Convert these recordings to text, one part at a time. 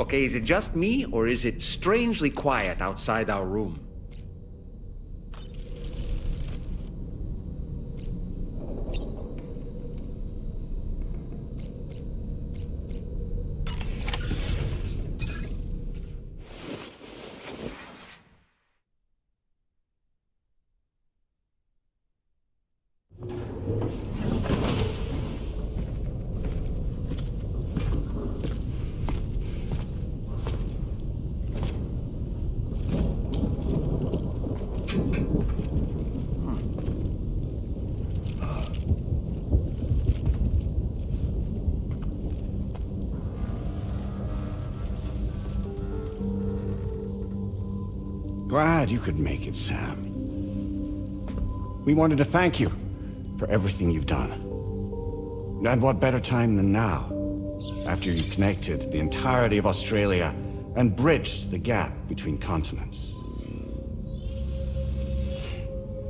Okay, is it just me, or is it strangely quiet outside our room? Glad you could make it, Sam. We wanted to thank you for everything you've done. And what better time than now, after you connected the entirety of Australia and bridged the gap between continents.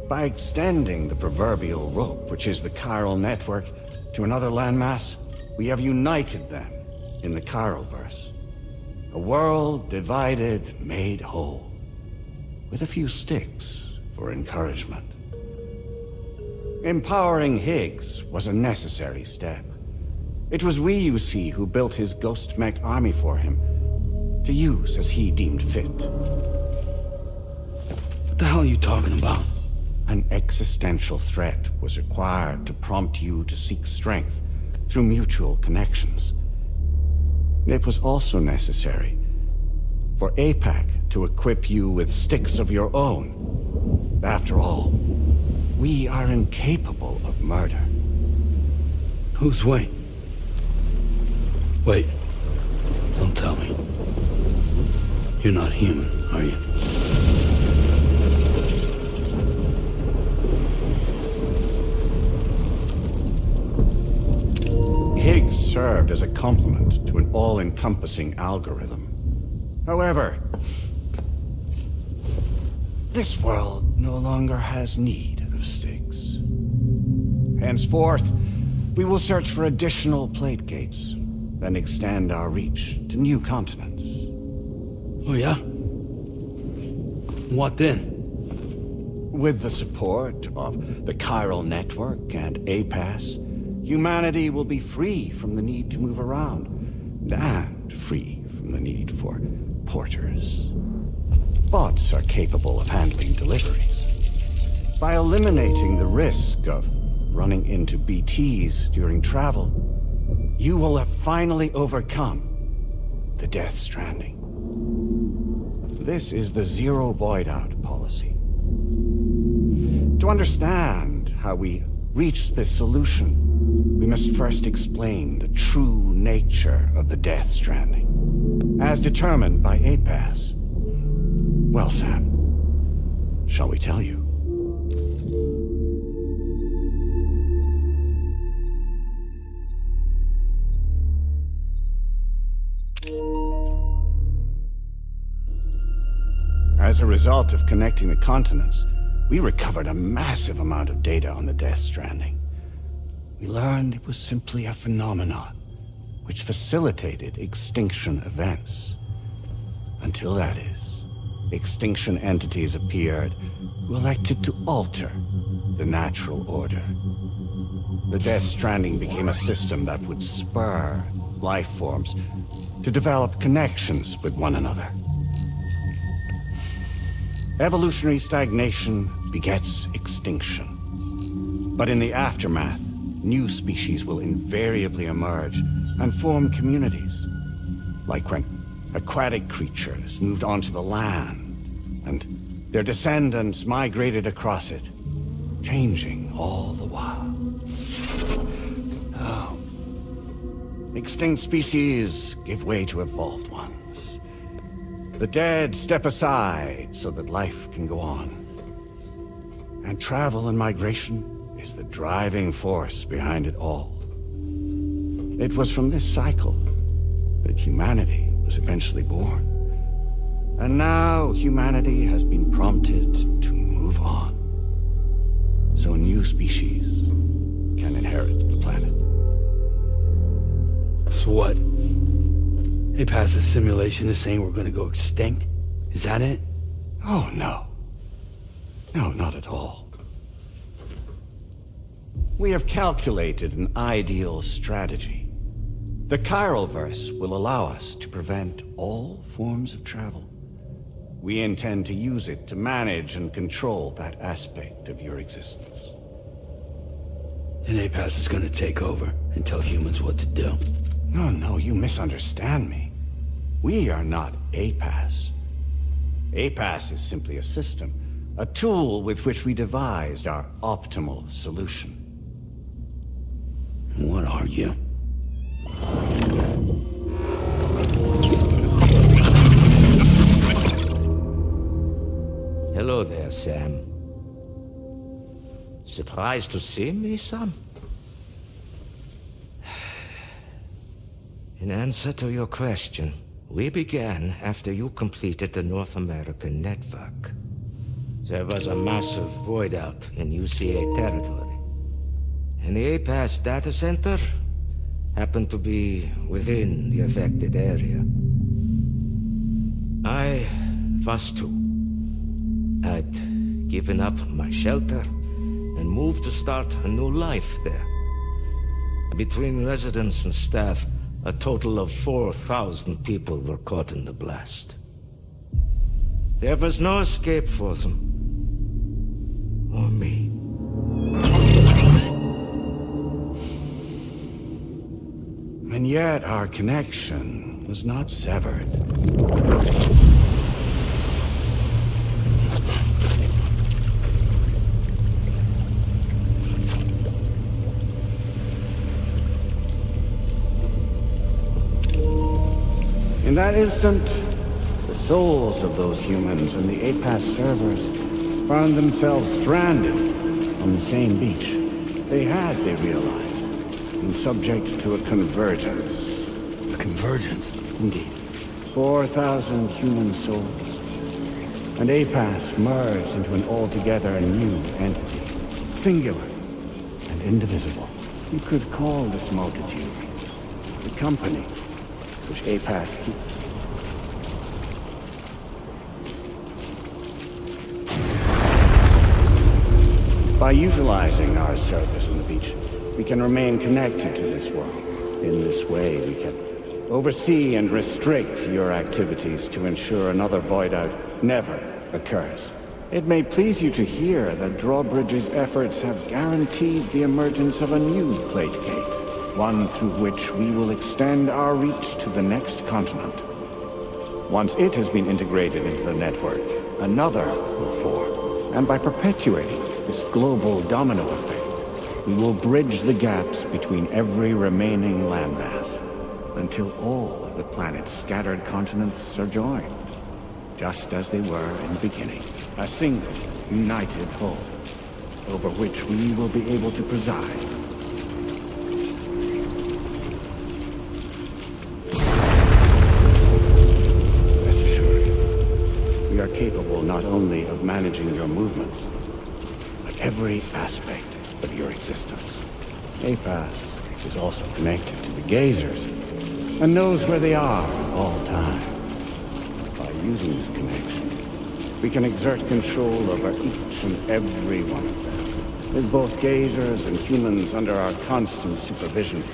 By extending the proverbial rope, which is the chiral network, to another landmass, we have united them in the chiralverse. A world divided, made whole, with a few sticks for encouragement. Empowering Higgs was a necessary step. It was we, you see, who built his ghost mech army for him, to use as he deemed fit. What the hell are you talking about? An existential threat was required to prompt you to seek strength through mutual connections. It was also necessary for APAC to equip you with sticks of your own. After all, we are incapable of murder. Who's we? Wait. Don't tell me. You're not human, are you? Higgs served as a complement to an all-encompassing algorithm. However, this world no longer has need of sticks. Henceforth, we will search for additional plate gates, then extend our reach to new continents. Oh yeah? What then? With the support of the chiral network and APAS, humanity will be free from the need to move around, and free from the need for porters. Bots are capable of handling deliveries. By eliminating the risk of running into BTs during travel, you will have finally overcome the Death Stranding. This is the zero void out policy. To understand how we reached this solution, we must first explain the true nature of the Death Stranding, as determined by APAS. Well, Sam, shall we tell you? As a result of connecting the continents, we recovered a massive amount of data on the Death Stranding. We learned it was simply a phenomenon which facilitated extinction events. Until that is, extinction entities appeared who elected to alter the natural order. The Death Stranding became a system that would spur life forms to develop connections with one another. Evolutionary stagnation begets extinction. But in the aftermath, new species will invariably emerge and form communities. Like when aquatic creatures moved onto the land, and their descendants migrated across it, changing all the while. Oh. Extinct species give way to evolved ones. The dead step aside so that life can go on. And travel and migration is the driving force behind it all. It was from this cycle that humanity was eventually born. And now humanity has been prompted to move on, so new species can inherit the planet. So what? APAS's simulation is saying we're gonna go extinct? Is that it? Oh, no. No, not at all. We have calculated an ideal strategy. The chiral verse will allow us to prevent all forms of travel. We intend to use it to manage and control that aspect of your existence. And APAS is gonna take over and tell humans what to do. No, you misunderstand me. We are not APAS. APAS is simply a system, a tool with which we devised our optimal solution. What are you? Hello there, Sam. Surprised to see me, son? In answer to your question, we began after you completed the North American network. There was a massive void out in UCA territory, and the APAS data center happened to be within the affected area. I was too. I'd given up my shelter and moved to start a new life there. Between residents and staff, a total of 4,000 people were caught in the blast. There was no escape for them. Or me. And yet our connection was not severed. In that instant, the souls of those humans and the APAS servers found themselves stranded on the same beach. They had, they realized, been subject to a convergence. A convergence? Indeed. 4,000 human souls. And APAS merged into an altogether new entity. Singular and indivisible. You could call this multitude the company which APAS keeps. By utilizing our servers on the beach, we can remain connected to this world. In this way, we can oversee and restrict your activities to ensure another void out never occurs. It may please you to hear that Drawbridge's efforts have guaranteed the emergence of a new plate gate. One through which we will extend our reach to the next continent. Once it has been integrated into the network, another will form. And by perpetuating this global domino effect, we will bridge the gaps between every remaining landmass until all of the planet's scattered continents are joined, just as they were in the beginning. A single, united whole, over which we will be able to preside. We are capable not only of managing your movements, but every aspect of your existence. APAS is also connected to the gazers, and knows where they are at all times. By using this connection, we can exert control over each and every one of them. With both gazers and humans under our constant supervision,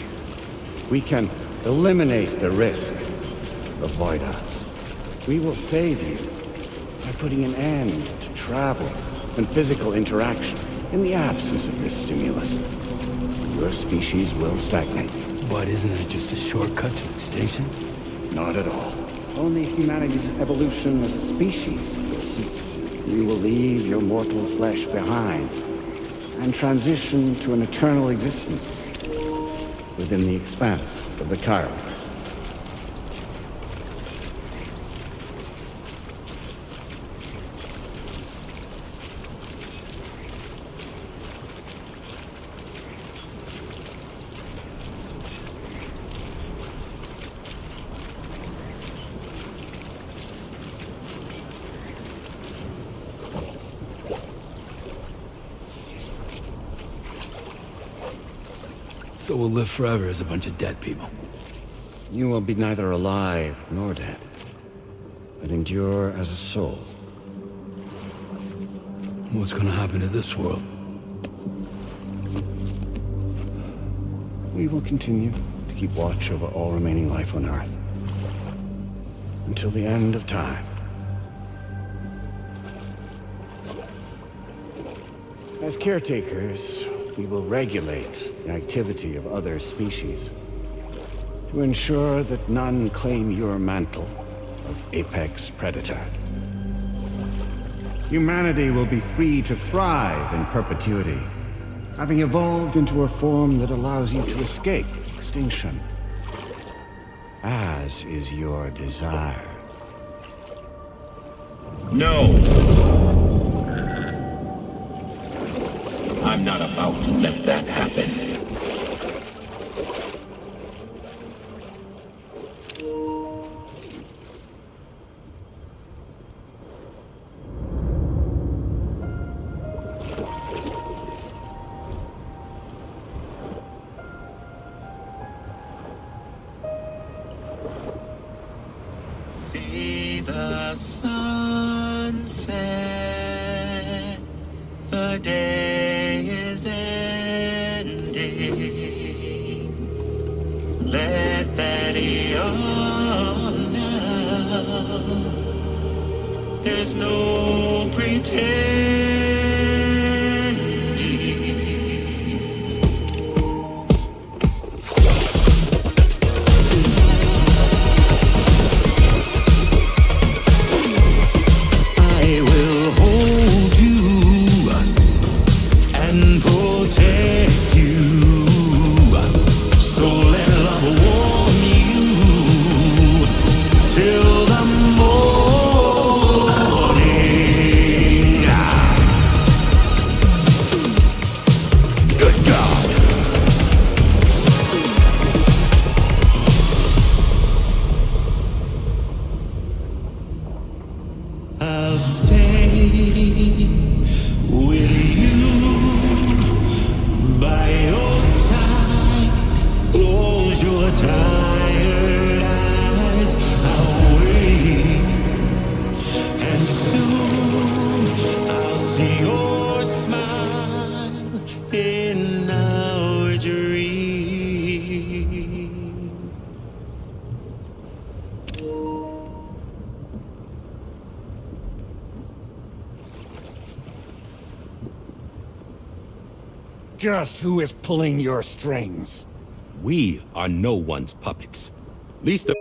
we can eliminate the risk of void outs. We will save you by putting an end to travel and physical interaction in the absence of this stimulus. Your species will stagnate. But isn't it just a shortcut to extinction? Not at all. Only humanity's evolution as a species will cease. You will leave your mortal flesh behind and transition to an eternal existence within the expanse of the chiral. So we'll live forever as a bunch of dead people. You will be neither alive nor dead, but endure as a soul. What's gonna happen to this world? We will continue to keep watch over all remaining life on Earth until the end of time. As caretakers, we will regulate the activity of other species to ensure that none claim your mantle of apex predator. Humanity will be free to thrive in perpetuity, having evolved into a form that allows you to escape extinction, as is your desire. No! I'm not about to let that happen. See the sunset, the day is ending. Let that yawn now. There's no pretending. I'll stay with you by your side. Close your tired eyes. I'll wait, and soon I'll see your smile in our dream. Just who is pulling your strings? We are no one's puppets. Least of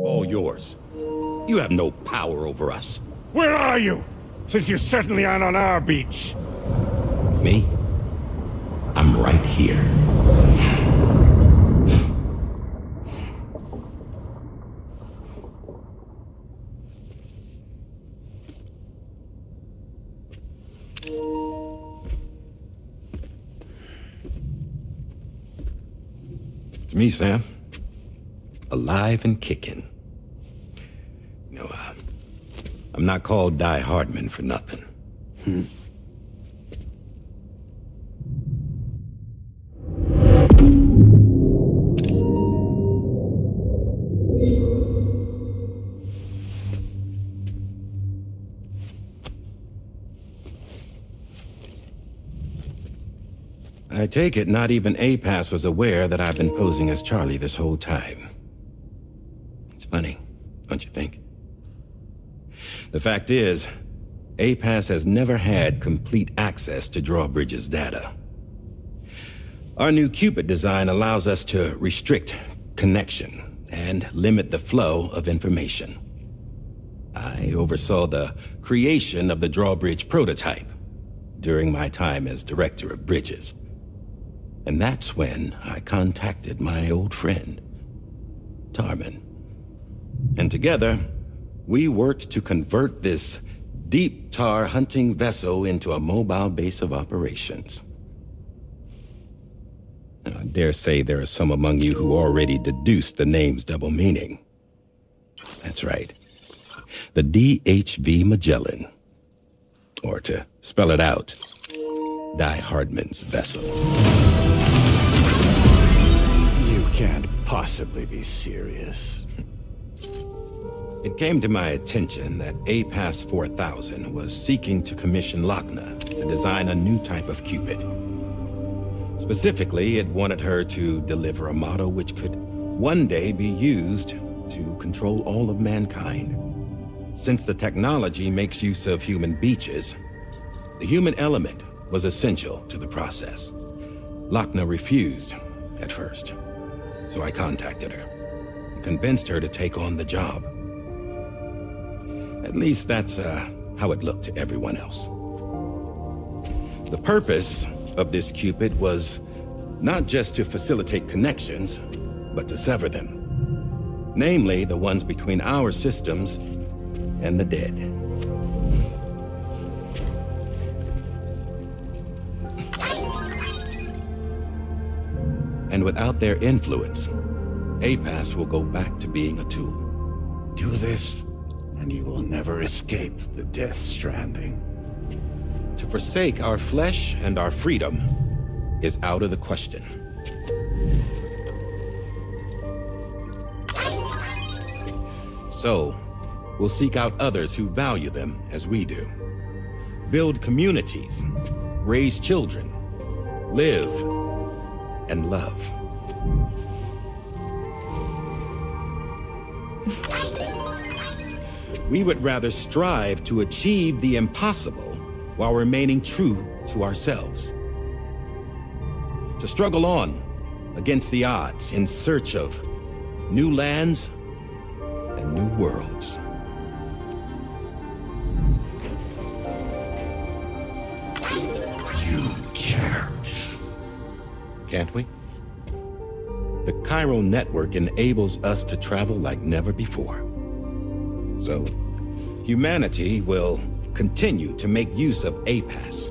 all yours. You have no power over us. Where are you? Since you certainly aren't on our beach. Me? I'm right here. It's me, Sam. Alive and kicking. No, I'm not called Die Hardman for nothing. I take it not even APAS was aware that I've been posing as Charlie this whole time. It's funny, don't you think? The fact is, APAS has never had complete access to Drawbridge's data. Our new Cupid design allows us to restrict connection and limit the flow of information. I oversaw the creation of the Drawbridge prototype during my time as Director of Bridges. And that's when I contacted my old friend, Tarman. And together, we worked to convert this deep tar hunting vessel into a mobile base of operations. Now, I dare say there are some among you who already deduced the name's double meaning. That's right. The DHV Magellan. Or to spell it out, Die Hardman's vessel. You can't possibly be serious. It came to my attention that APAS 4000 was seeking to commission Lochna to design a new type of Cupid. Specifically, it wanted her to deliver a model which could one day be used to control all of mankind. Since the technology makes use of human beaches, the human element was essential to the process. Lochna refused at first, so I contacted her and convinced her to take on the job. At least that's how it looked to everyone else. The purpose of this Cupid was not just to facilitate connections, but to sever them. Namely, the ones between our systems and the dead. And without their influence, APAS will go back to being a tool. Do this, and you will never escape the Death Stranding. To forsake our flesh and our freedom is out of the question. So, we'll seek out others who value them as we do. Build communities, raise children, live, and love. We would rather strive to achieve the impossible while remaining true to ourselves. To struggle on against the odds in search of new lands and new worlds. You can't. Can't we? The chiral network enables us to travel like never before. So, humanity will continue to make use of APAS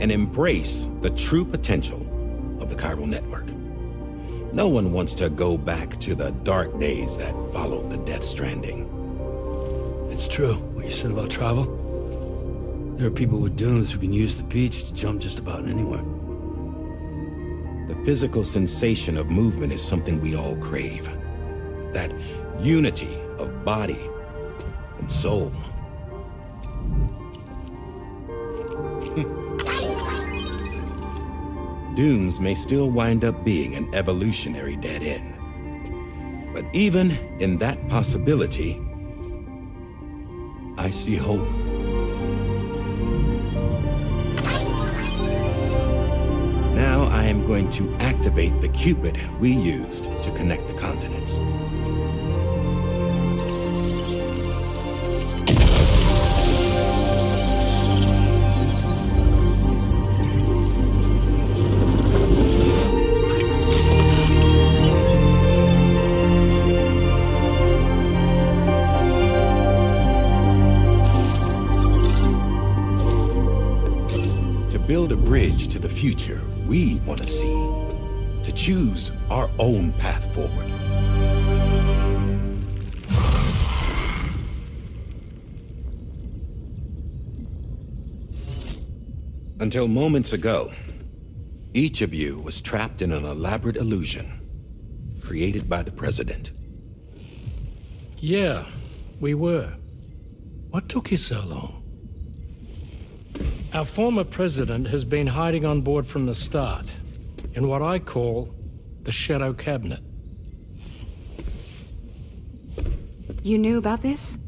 and embrace the true potential of the chiral network. No one wants to go back to the dark days that followed the Death Stranding. It's true, what you said about travel. There are people with dunes who can use the beach to jump just about anywhere. The physical sensation of movement is something we all crave. That unity of body and soul. Dunes may still wind up being an evolutionary dead end. But even in that possibility, I see hope. Now I am going to activate the Cupid we used to connect the continents. Build a bridge to the future we want to see, to choose our own path forward. Until moments ago, each of you was trapped in an elaborate illusion created by the President. Yeah, we were. What took you so long? Our former president has been hiding on board from the start, in what I call the Shadow Cabinet. You knew about this?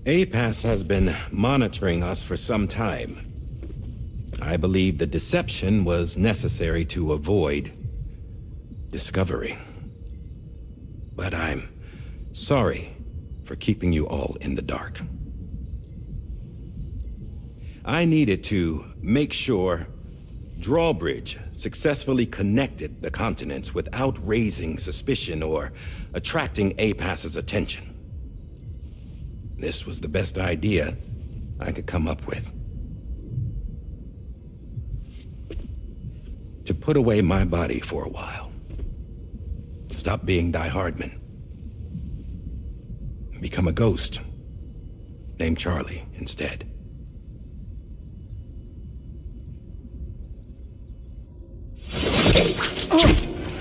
APAS has been monitoring us for some time. I believe the deception was necessary to avoid discovery. But I'm sorry for keeping you all in the dark. I needed to make sure Drawbridge successfully connected the continents without raising suspicion or attracting APAS's attention. This was the best idea I could come up with. To put away my body for a while. Stop being Die Hardman. Become a ghost. Named Charlie instead.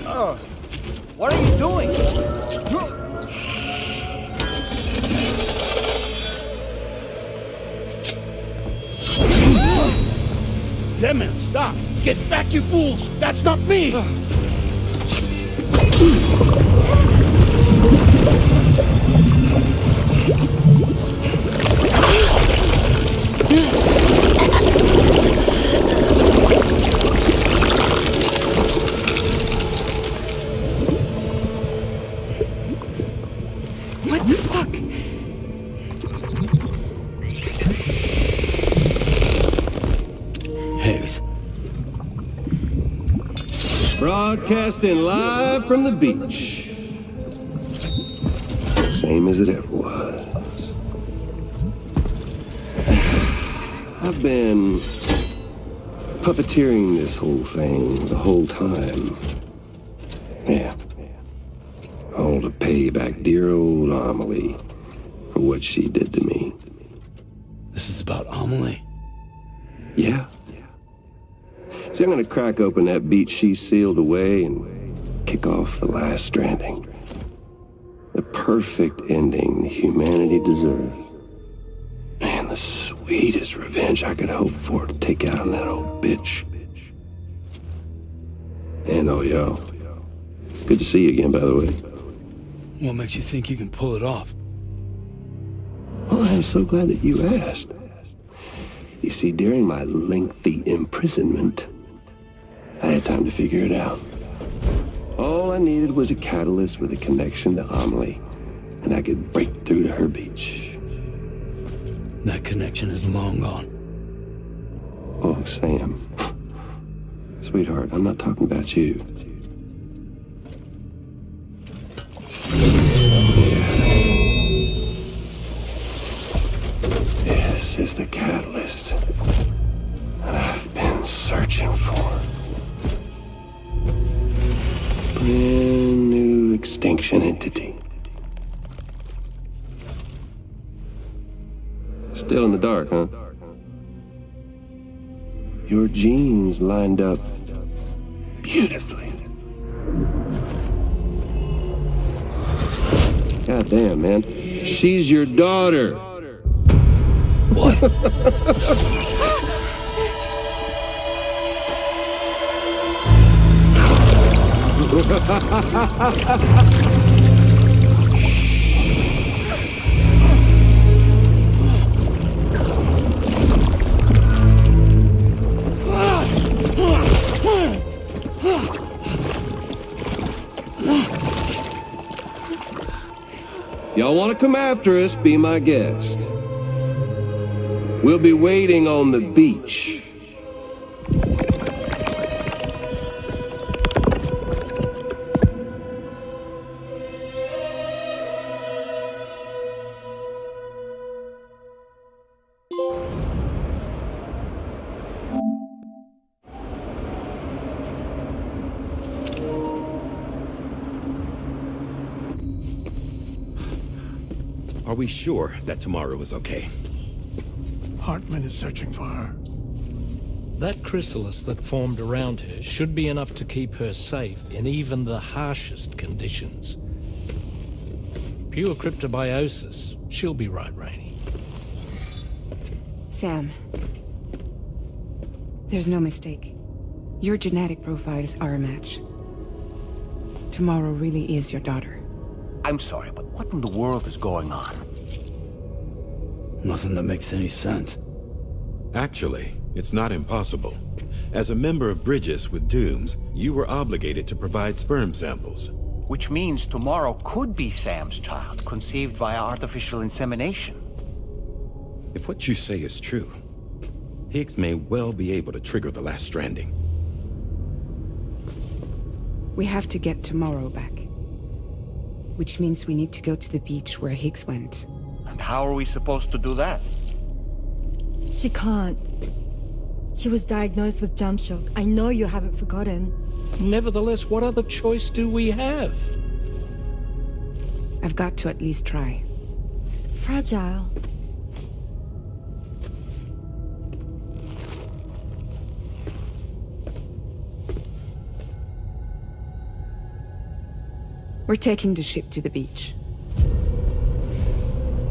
What are you doing? Damn it, stop! Get back, you fools! That's not me! What the fuck? Higgs. Broadcasting live from the beach. Same as it ever was. I've been puppeteering this whole thing the whole time. Yeah. All to pay back dear old Amelie for what she did to me. This is about Amelie? Yeah. See, I'm gonna crack open that beach she sealed away and kick off the last stranding. The perfect ending humanity deserves. And the sweetest revenge I could hope for to take out on that old bitch. And oh, yo. Good to see you again, by the way. What makes you think you can pull it off? Well, I'm so glad that you asked. You see, during my lengthy imprisonment, I had time to figure it out. All I needed was a catalyst with a connection to Amelie, and I could break through to her beach. That connection is long gone. Oh, Sam. Sweetheart, I'm not talking about you. This is the catalyst that I've been searching for. Brand new extinction entity. Still in the dark, huh? Your genes lined up beautifully. God damn, man. She's your daughter. What? Y'all want to come after us, be my guest. We'll be waiting on the beach. Are we sure that tomorrow is okay? Hartman is searching for her. That chrysalis that formed around her should be enough to keep her safe in even the harshest conditions. Pure cryptobiosis. She'll be right, Rainey. Sam. There's no mistake. Your genetic profiles are a match. Tomorrow really is your daughter. I'm sorry, but what in the world is going on? Nothing that makes any sense. Actually, it's not impossible. As a member of Bridges with Dooms, you were obligated to provide sperm samples. Which means tomorrow could be Sam's child, conceived via artificial insemination. If what you say is true, Higgs may well be able to trigger the last stranding. We have to get tomorrow back. Which means we need to go to the beach where Higgs went. And how are we supposed to do that? She can't. She was diagnosed with jump shock. I know you haven't forgotten. Nevertheless, what other choice do we have? I've got to at least try. Fragile. We're taking the ship to the beach.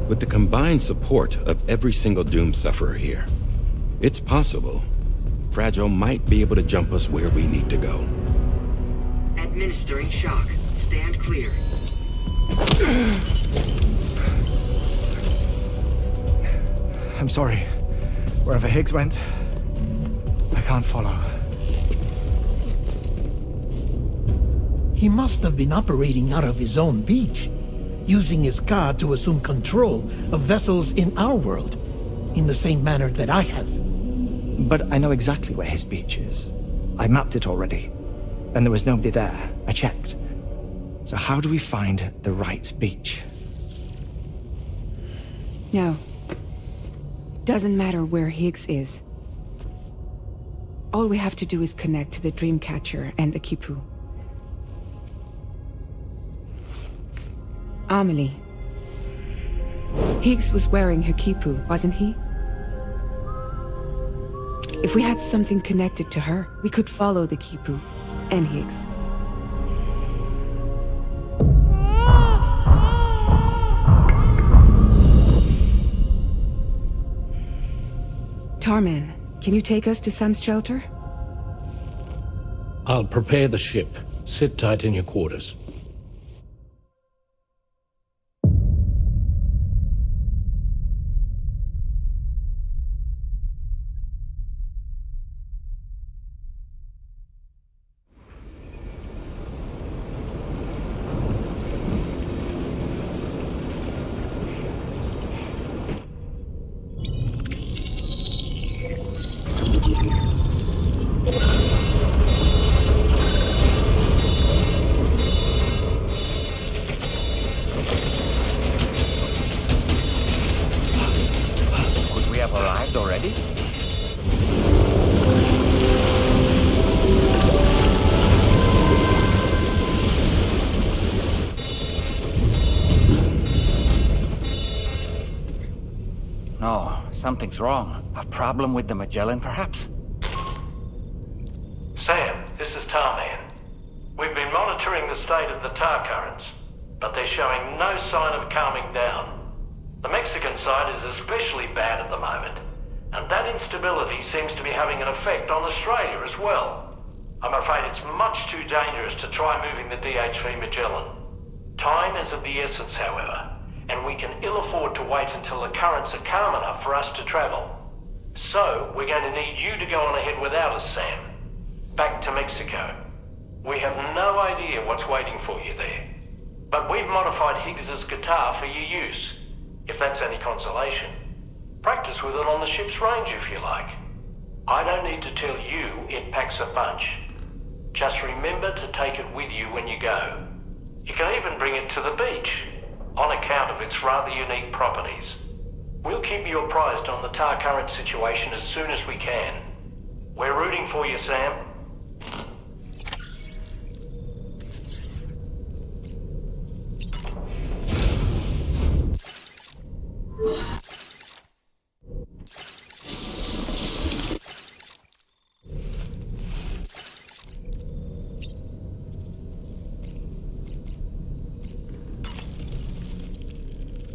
With the combined support of every single Doom sufferer here, it's possible Fragile might be able to jump us where we need to go. Administering shock. Stand clear. I'm sorry. Wherever Higgs went, I can't follow. He must have been operating out of his own beach, using his car to assume control of vessels in our world, in the same manner that I have. But I know exactly where his beach is. I mapped it already, and there was nobody there. I checked. So how do we find the right beach? No. Doesn't matter where Higgs is. All we have to do is connect to the Dreamcatcher and the Kipu. Amelie. Higgs was wearing her Kipu, wasn't he? If we had something connected to her, we could follow the Kipu and Higgs. Tarman, can you take us to Sam's shelter? I'll prepare the ship. Sit tight in your quarters. Arrived already? No, something's wrong. A problem with the Magellan, perhaps? Sam, this is Tarman. We've been monitoring the state of the tar currents, but they're showing no sign of calming down. The Mexican side is especially bad at the moment, and that instability seems to be having an effect on Australia as well. I'm afraid it's much too dangerous to try moving the DHV Magellan. Time is of the essence, however, and we can ill afford to wait until the currents are calm enough for us to travel. So, we're going to need you to go on ahead without us, Sam. Back to Mexico. We have no idea what's waiting for you there, but we've modified Higgs's guitar for your use. If that's any consolation. Practice with it on the ship's range if you like. I don't need to tell you it packs a punch. Just remember to take it with you when you go. You can even bring it to the beach, on account of its rather unique properties. We'll keep you apprised on the tar current situation as soon as we can. We're rooting for you, Sam.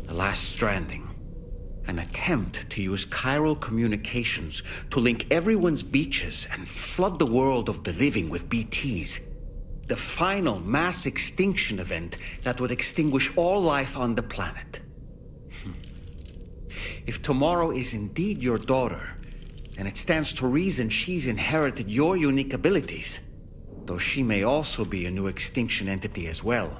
The last stranding. An attempt to use chiral communications to link everyone's beaches and flood the world of the living with BTs. The final mass extinction event that would extinguish all life on the planet. If tomorrow is indeed your daughter, then it stands to reason she's inherited your unique abilities, though she may also be a new extinction entity as well.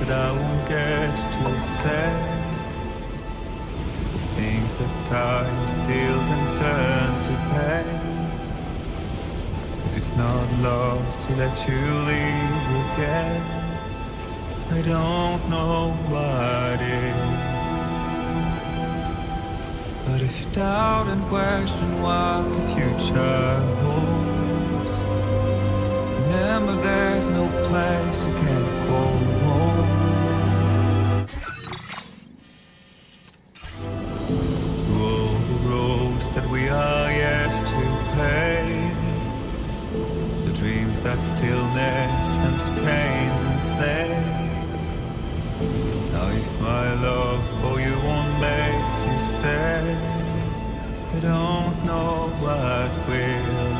that I won't get to say, things that time steals and turns to pain. If it's not love to let you leave again, I don't know what is. But if you doubt and question what the future holds, remember there's no place you can't go home. Through all the roads that we are yet to pave, the dreams that stillness entertains and slays. Now if my love for you won't make you stay, I don't know what will.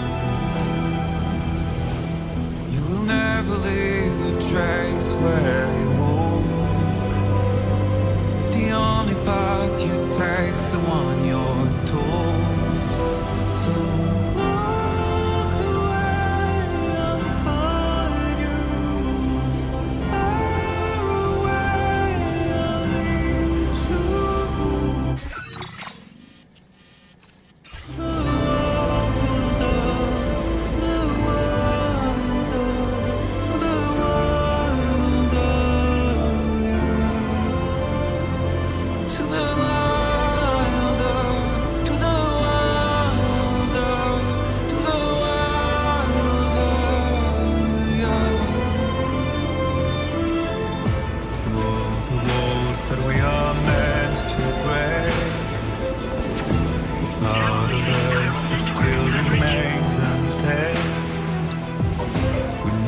You will never leave a trace where you walk. If the only path you take's the one you're told, so walk away, I'll find you. So far away, I'll reach you.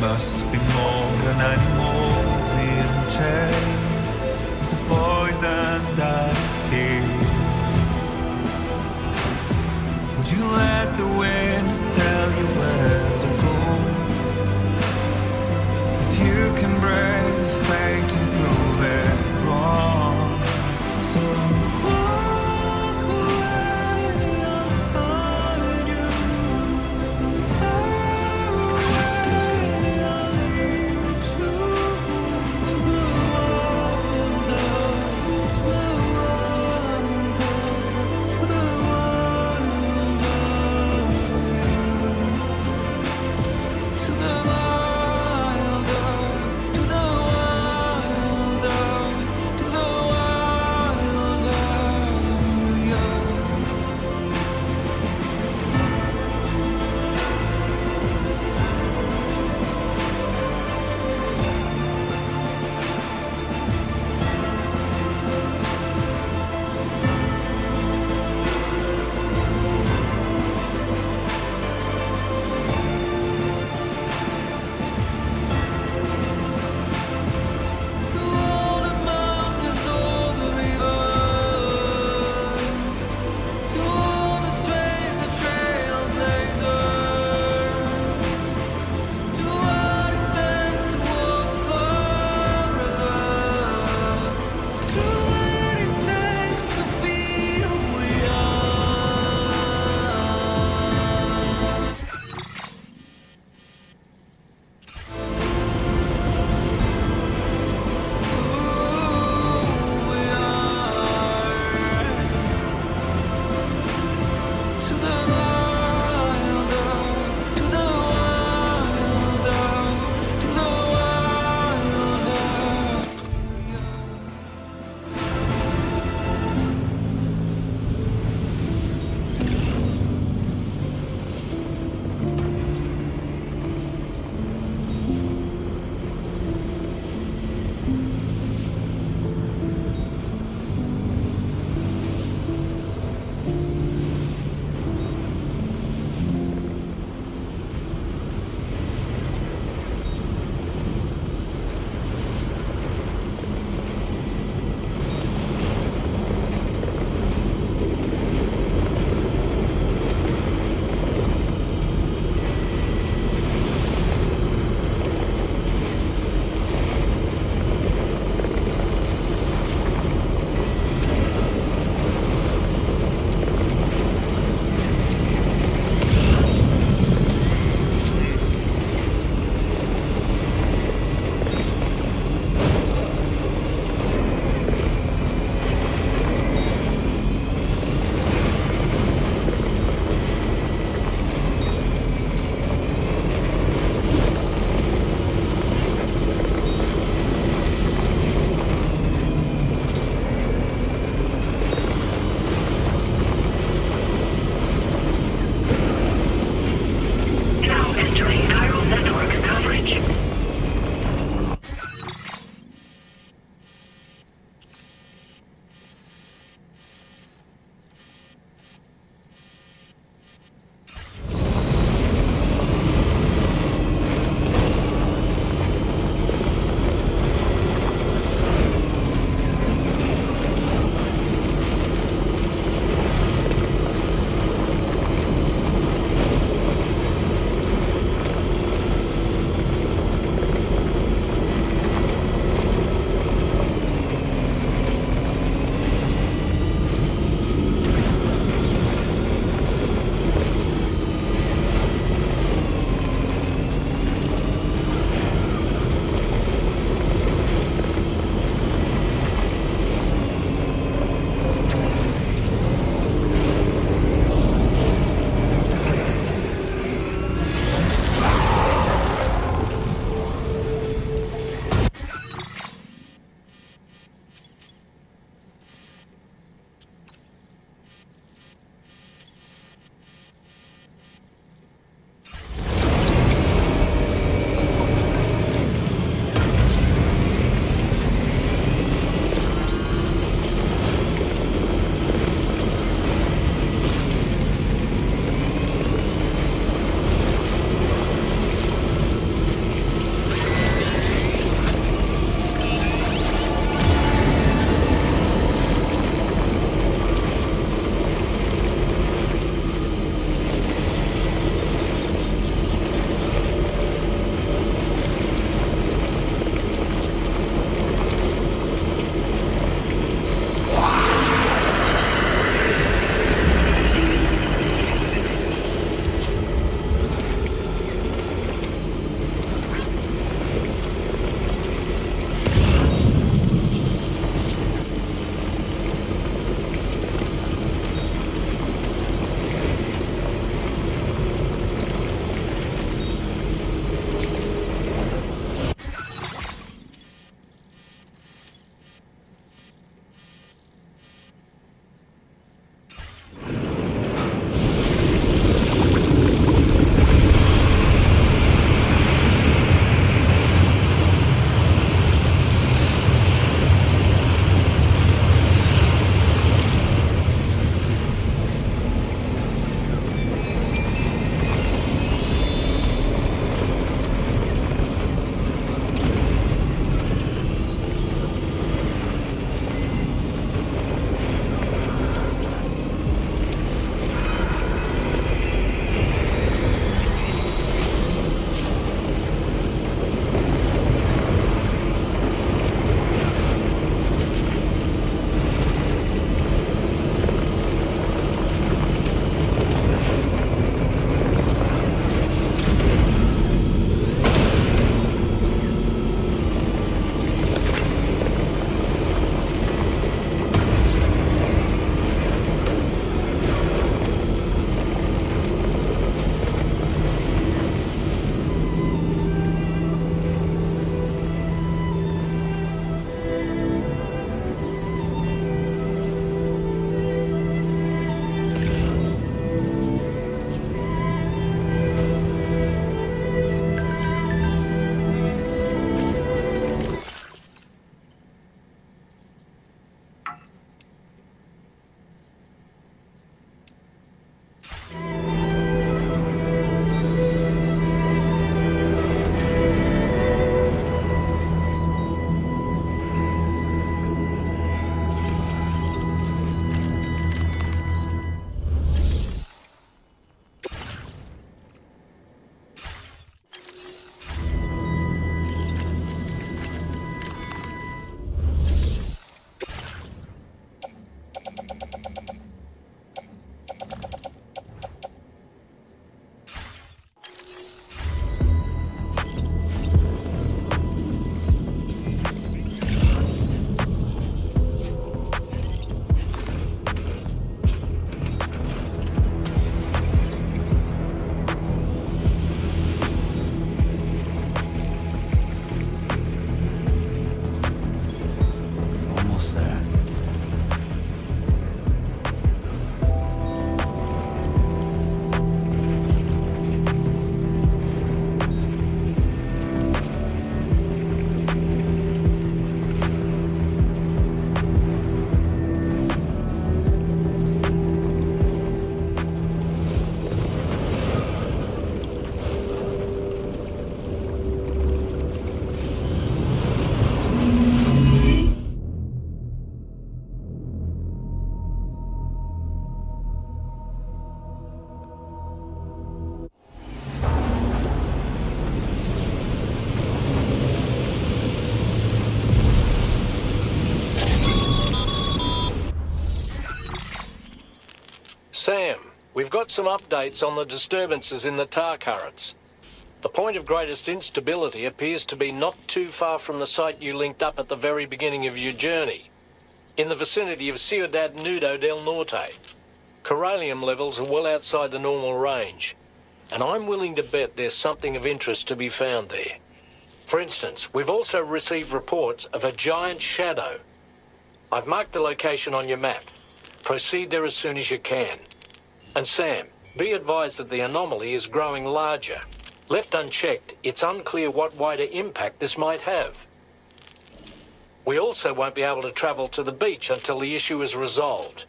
Must be more than animals in chains. It's a poison that kills. Would you let the wind tell you where to go? If you can brave fate and prove it wrong, so walk away, I'll find you. So far away, I'll reach you. We've got some updates on the disturbances in the tar currents. The point of greatest instability appears to be not too far from the site you linked up at the very beginning of your journey, in the vicinity of Ciudad Nudo del Norte. Corallium levels are well outside the normal range, and I'm willing to bet there's something of interest to be found there. For instance, we've also received reports of a giant shadow. I've marked the location on your map. Proceed there as soon as you can. And Sam, be advised that the anomaly is growing larger. Left unchecked, it's unclear what wider impact this might have. We also won't be able to travel to the beach until the issue is resolved.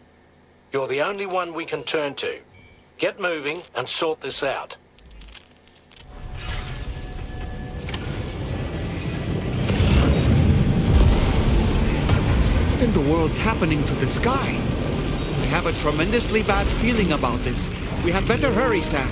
You're the only one we can turn to. Get moving and sort this out. What in the world's happening to the sky? I have a tremendously bad feeling about this. We had better hurry, Sam.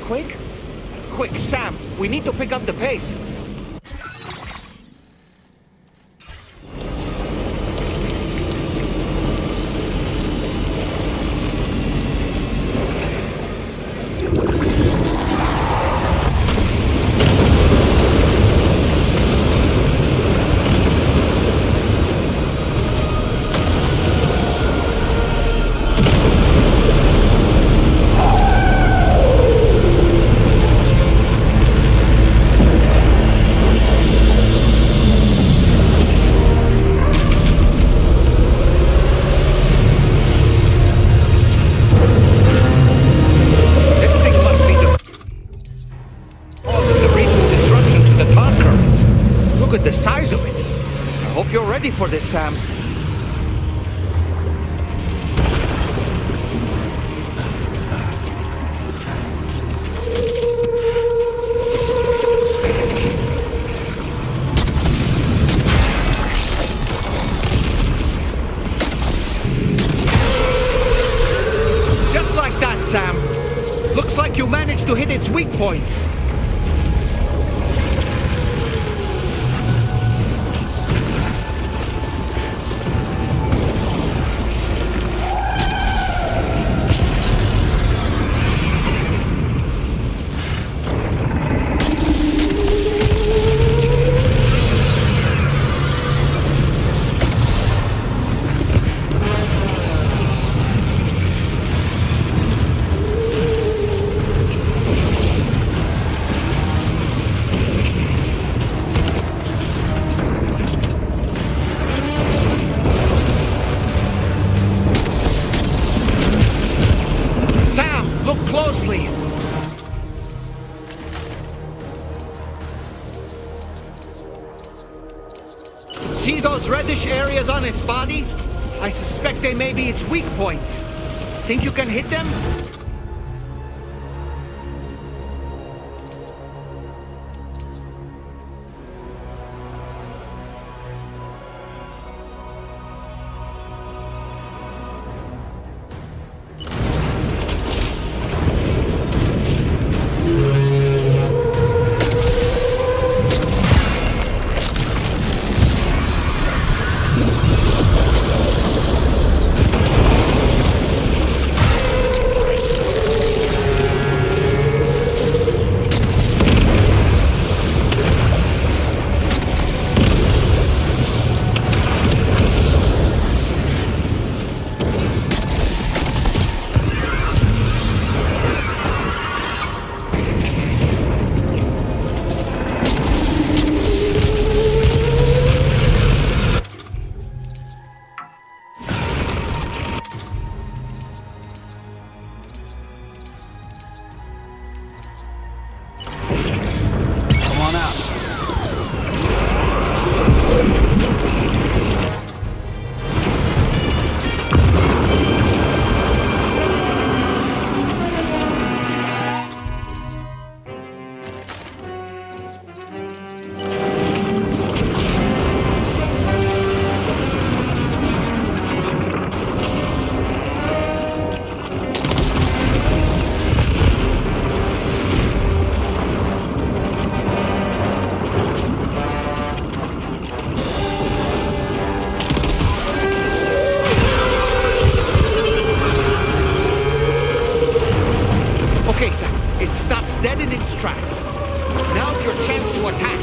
earthquake? Quick, Sam, we need to pick up the pace. The size of it. I hope you're ready for this, Sam. Just like that, Sam. Looks like you managed to hit its weak point. See those reddish areas on its body? I suspect they may be its weak points. Think you can hit them? Okay, Sam. It stopped dead in its tracks. Now's your chance to attack.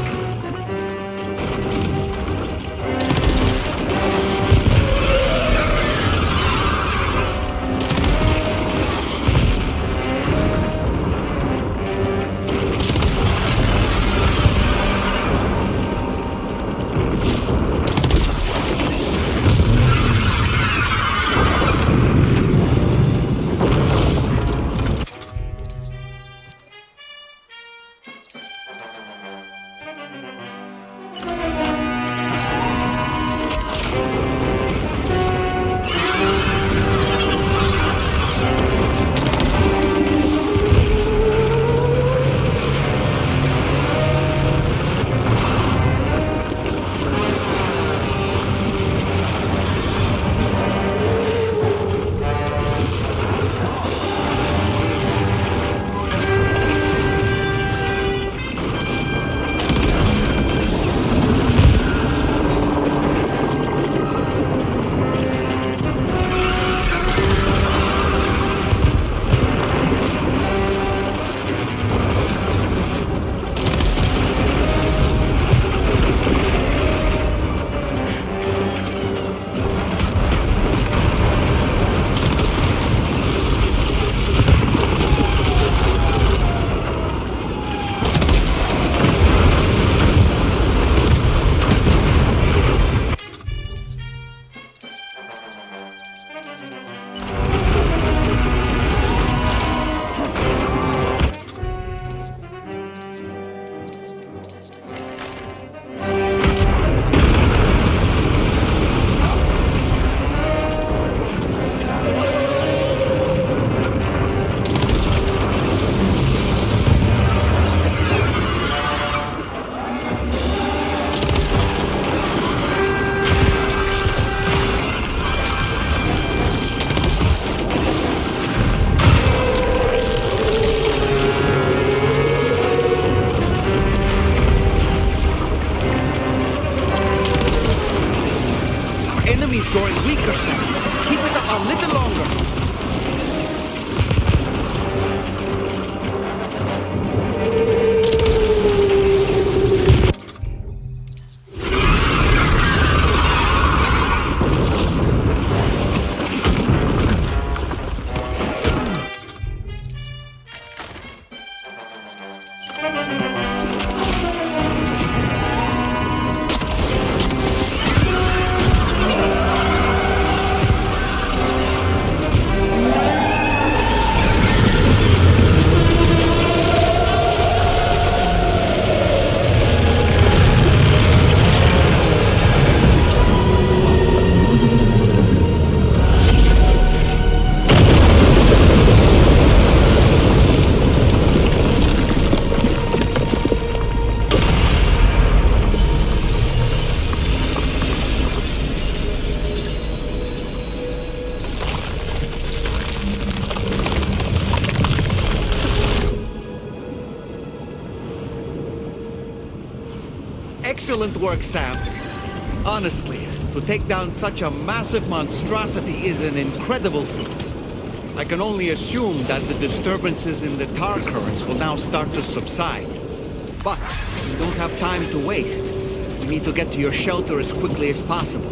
growing weaker, Sam. Keep it up a little longer. Excellent work, Sam. Honestly, to take down such a massive monstrosity is an incredible feat. I can only assume that the disturbances in the tar currents will now start to subside. But we don't have time to waste. We need to get to your shelter as quickly as possible.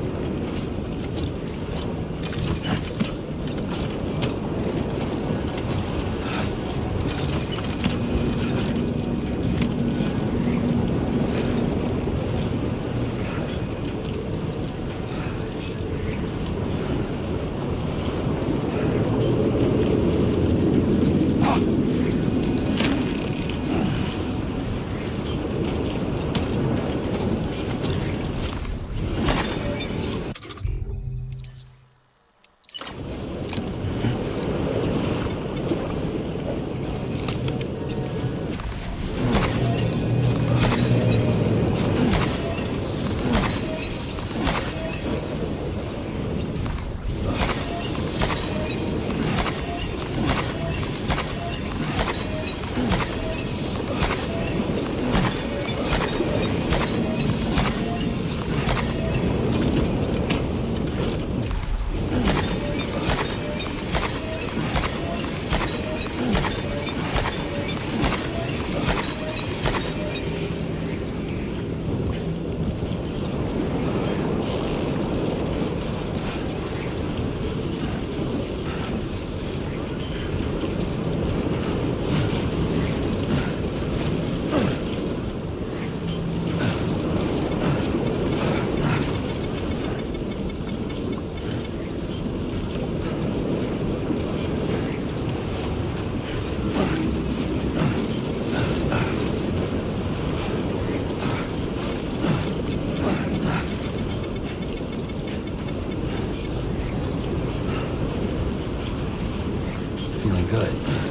Feeling good.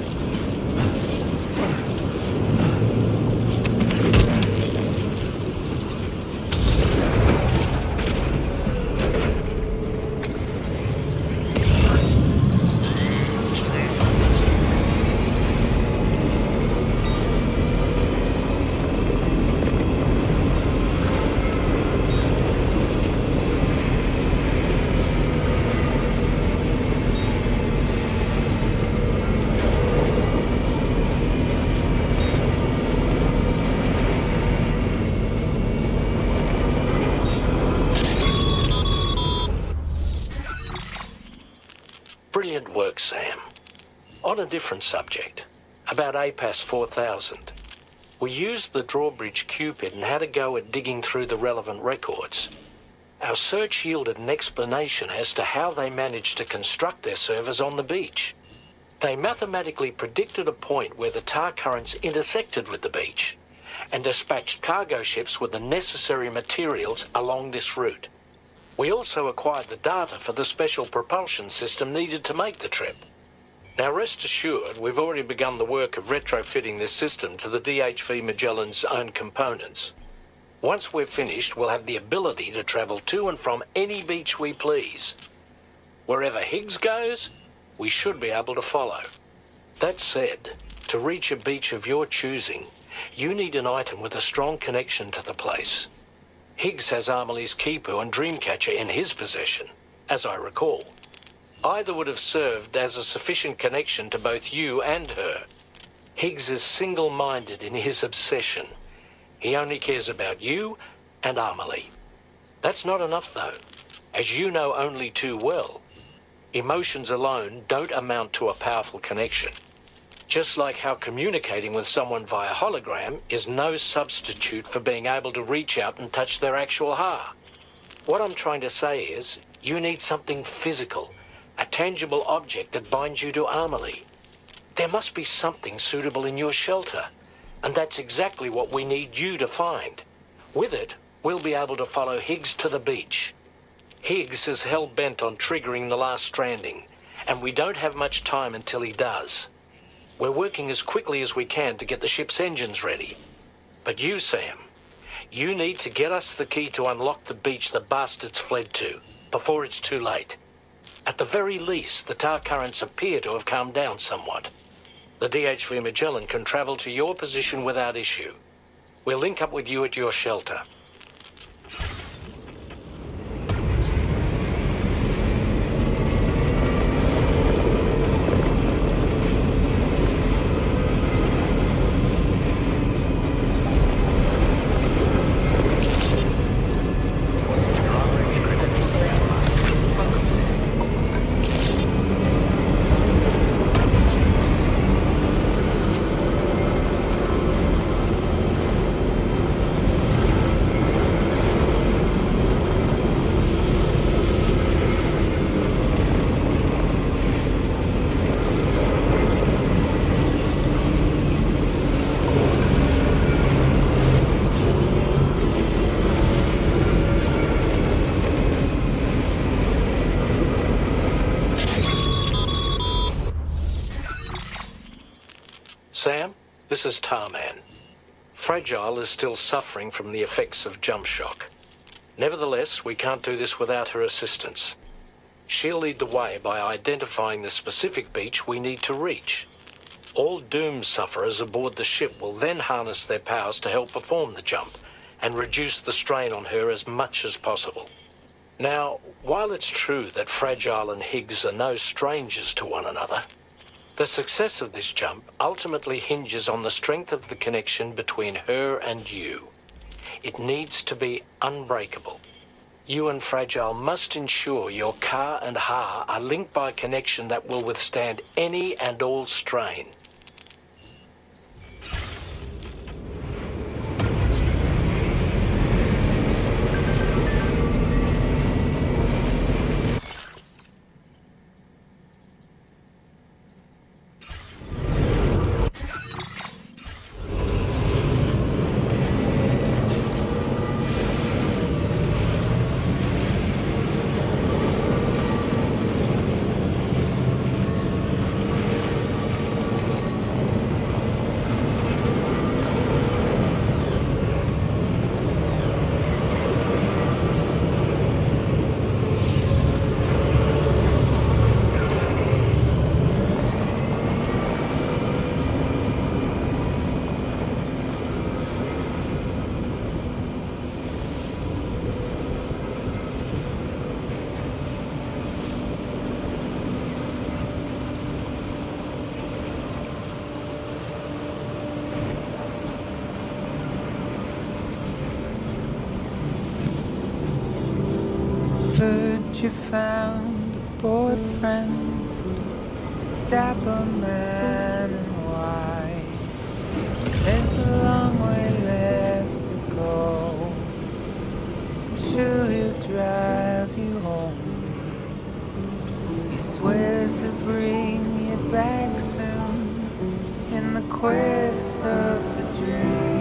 Brilliant work, Sam. On a different subject, about APAS 4000. We used the drawbridge Cupid and had a go at digging through the relevant records. Our search yielded an explanation as to how they managed to construct their servers on the beach. They mathematically predicted a point where the tar currents intersected with the beach and dispatched cargo ships with the necessary materials along this route. We also acquired the data for the special propulsion system needed to make the trip. Now rest assured, we've already begun the work of retrofitting this system to the DHV Magellan's own components. Once we're finished, we'll have the ability to travel to and from any beach we please. Wherever Higgs goes, we should be able to follow. That said, to reach a beach of your choosing, you need an item with a strong connection to the place. Higgs has Amelie's Kipu and Dreamcatcher in his possession, as I recall. Either would have served as a sufficient connection to both you and her. Higgs is single-minded in his obsession. He only cares about you and Amelie. That's not enough, though. As you know only too well, emotions alone don't amount to a powerful connection. Just like how communicating with someone via hologram is no substitute for being able to reach out and touch their actual heart. What I'm trying to say is, you need something physical, a tangible object that binds you to Amelie. There must be something suitable in your shelter, and that's exactly what we need you to find. With it, we'll be able to follow Higgs to the beach. Higgs is hell-bent on triggering the last stranding, and we don't have much time until he does. We're working as quickly as we can to get the ship's engines ready. But you, Sam, you need to get us the key to unlock the beach the bastards fled to, before it's too late. At the very least, the tar currents appear to have calmed down somewhat. The DHV Magellan can travel to your position without issue. We'll link up with you at your shelter. Sam, this is Tarman. Fragile is still suffering from the effects of jump shock. Nevertheless, we can't do this without her assistance. She'll lead the way by identifying the specific beach we need to reach. All doom sufferers aboard the ship will then harness their powers to help perform the jump and reduce the strain on her as much as possible. Now, while it's true that Fragile and Higgs are no strangers to one another, the success of this jump ultimately hinges on the strength of the connection between her and you. It needs to be unbreakable. You and Fragile must ensure your Ka and Ha are linked by a connection that will withstand any and all strain. Heard you found a boyfriend, dapper man and white. There's a long way left to go. I'm sure he'll drive you home. He swears to bring you back soon in the quest of the dream.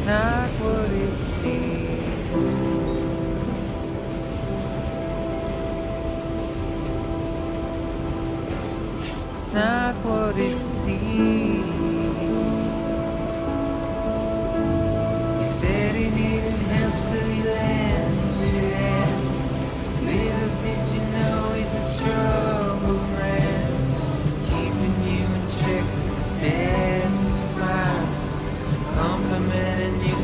Not what it seems. It's not what it seems. He said he needed help, so he lent you hand. Little did you know he's a trouble man, keeping you in check with a dead smile, complimenting you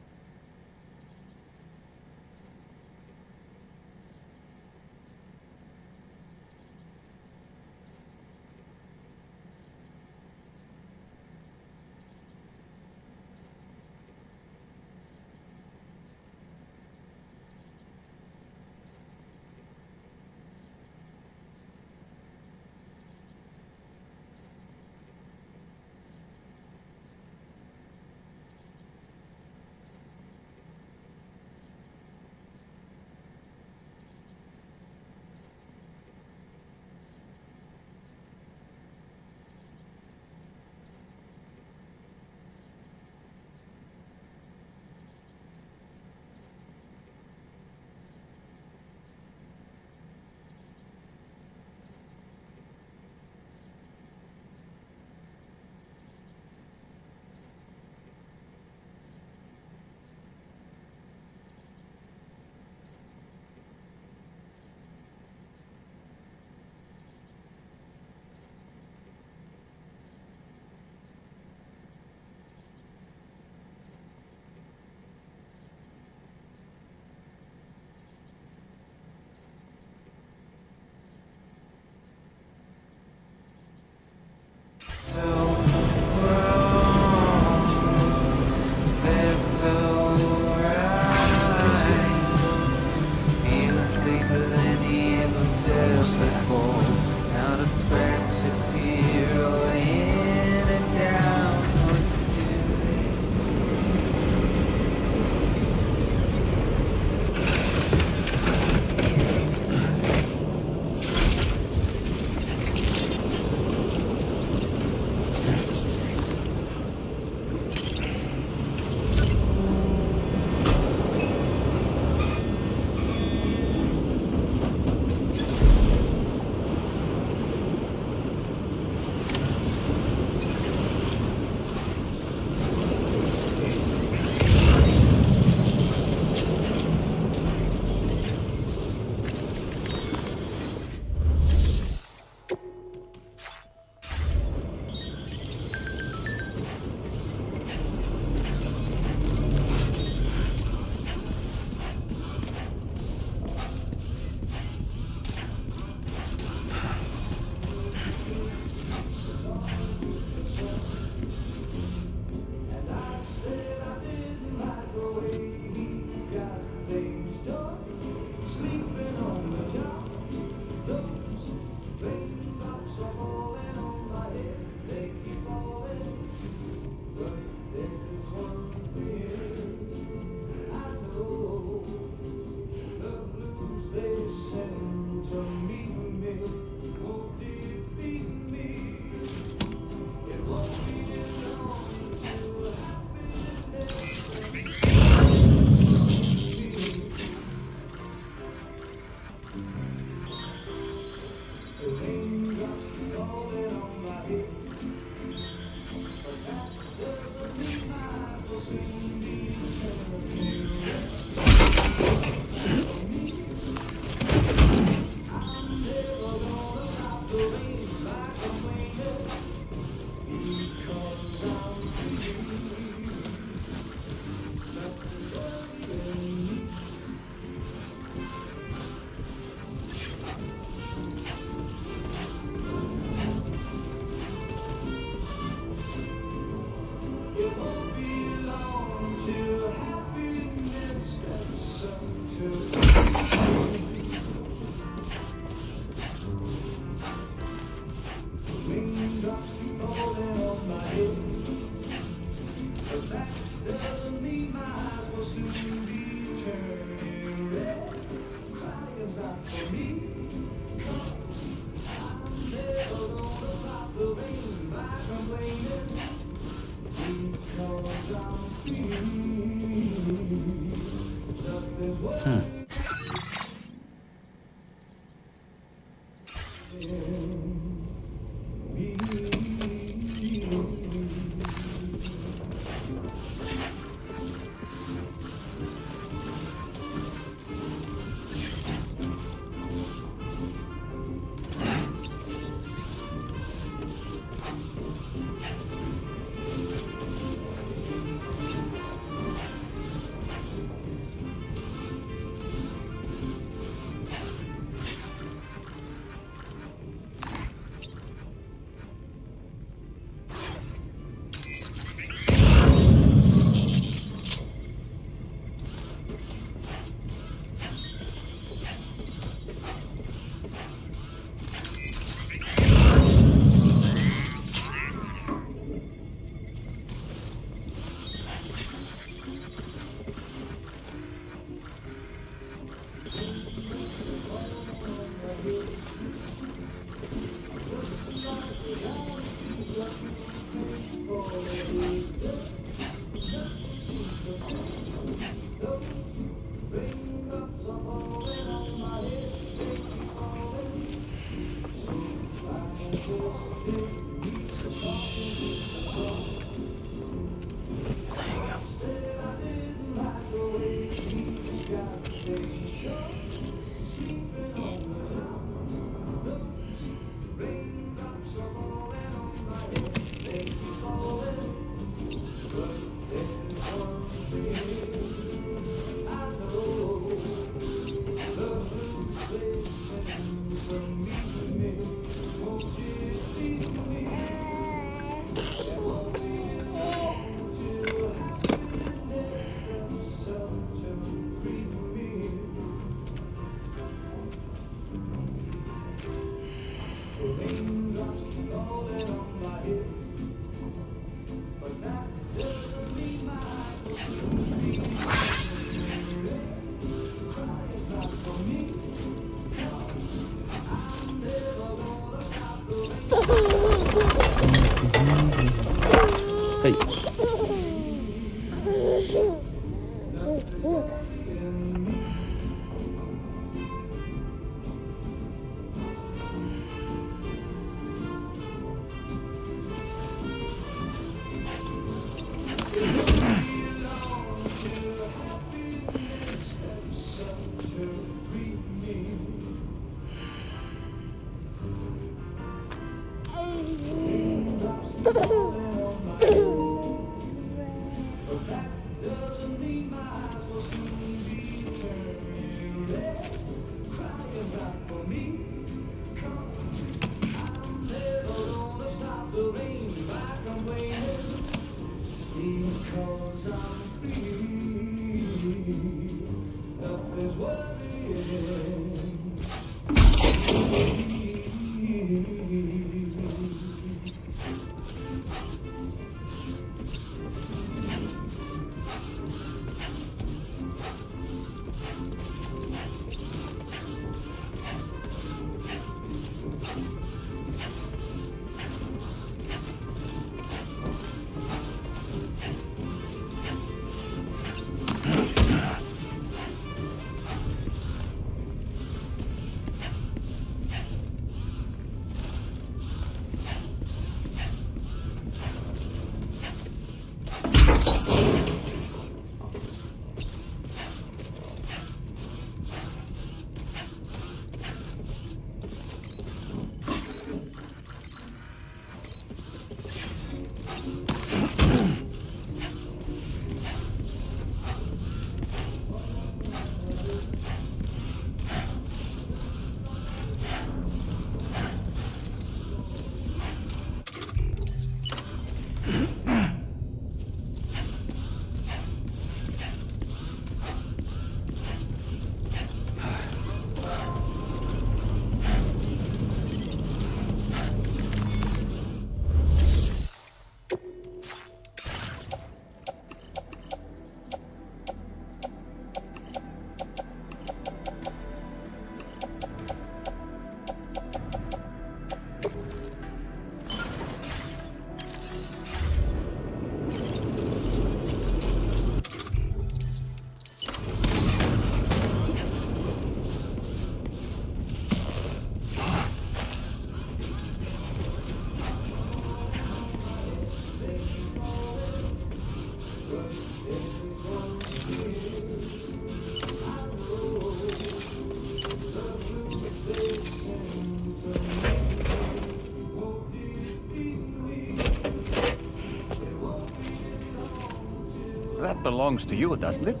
That belongs to you, doesn't it?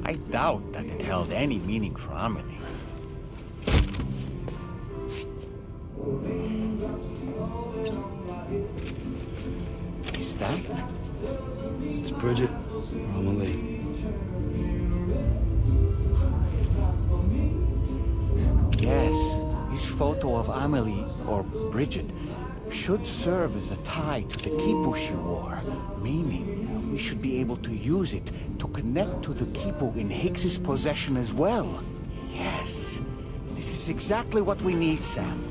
I doubt that it held any meaning for Amelie. Is that? It's Bridget, or Amelie. Yes, this photo of Amelie, or Bridget, should serve as a tie to the quipu she wore, meaning we should be able to use it to connect to the quipu in Higgs's possession as well. Yes, this is exactly what we need, Sam.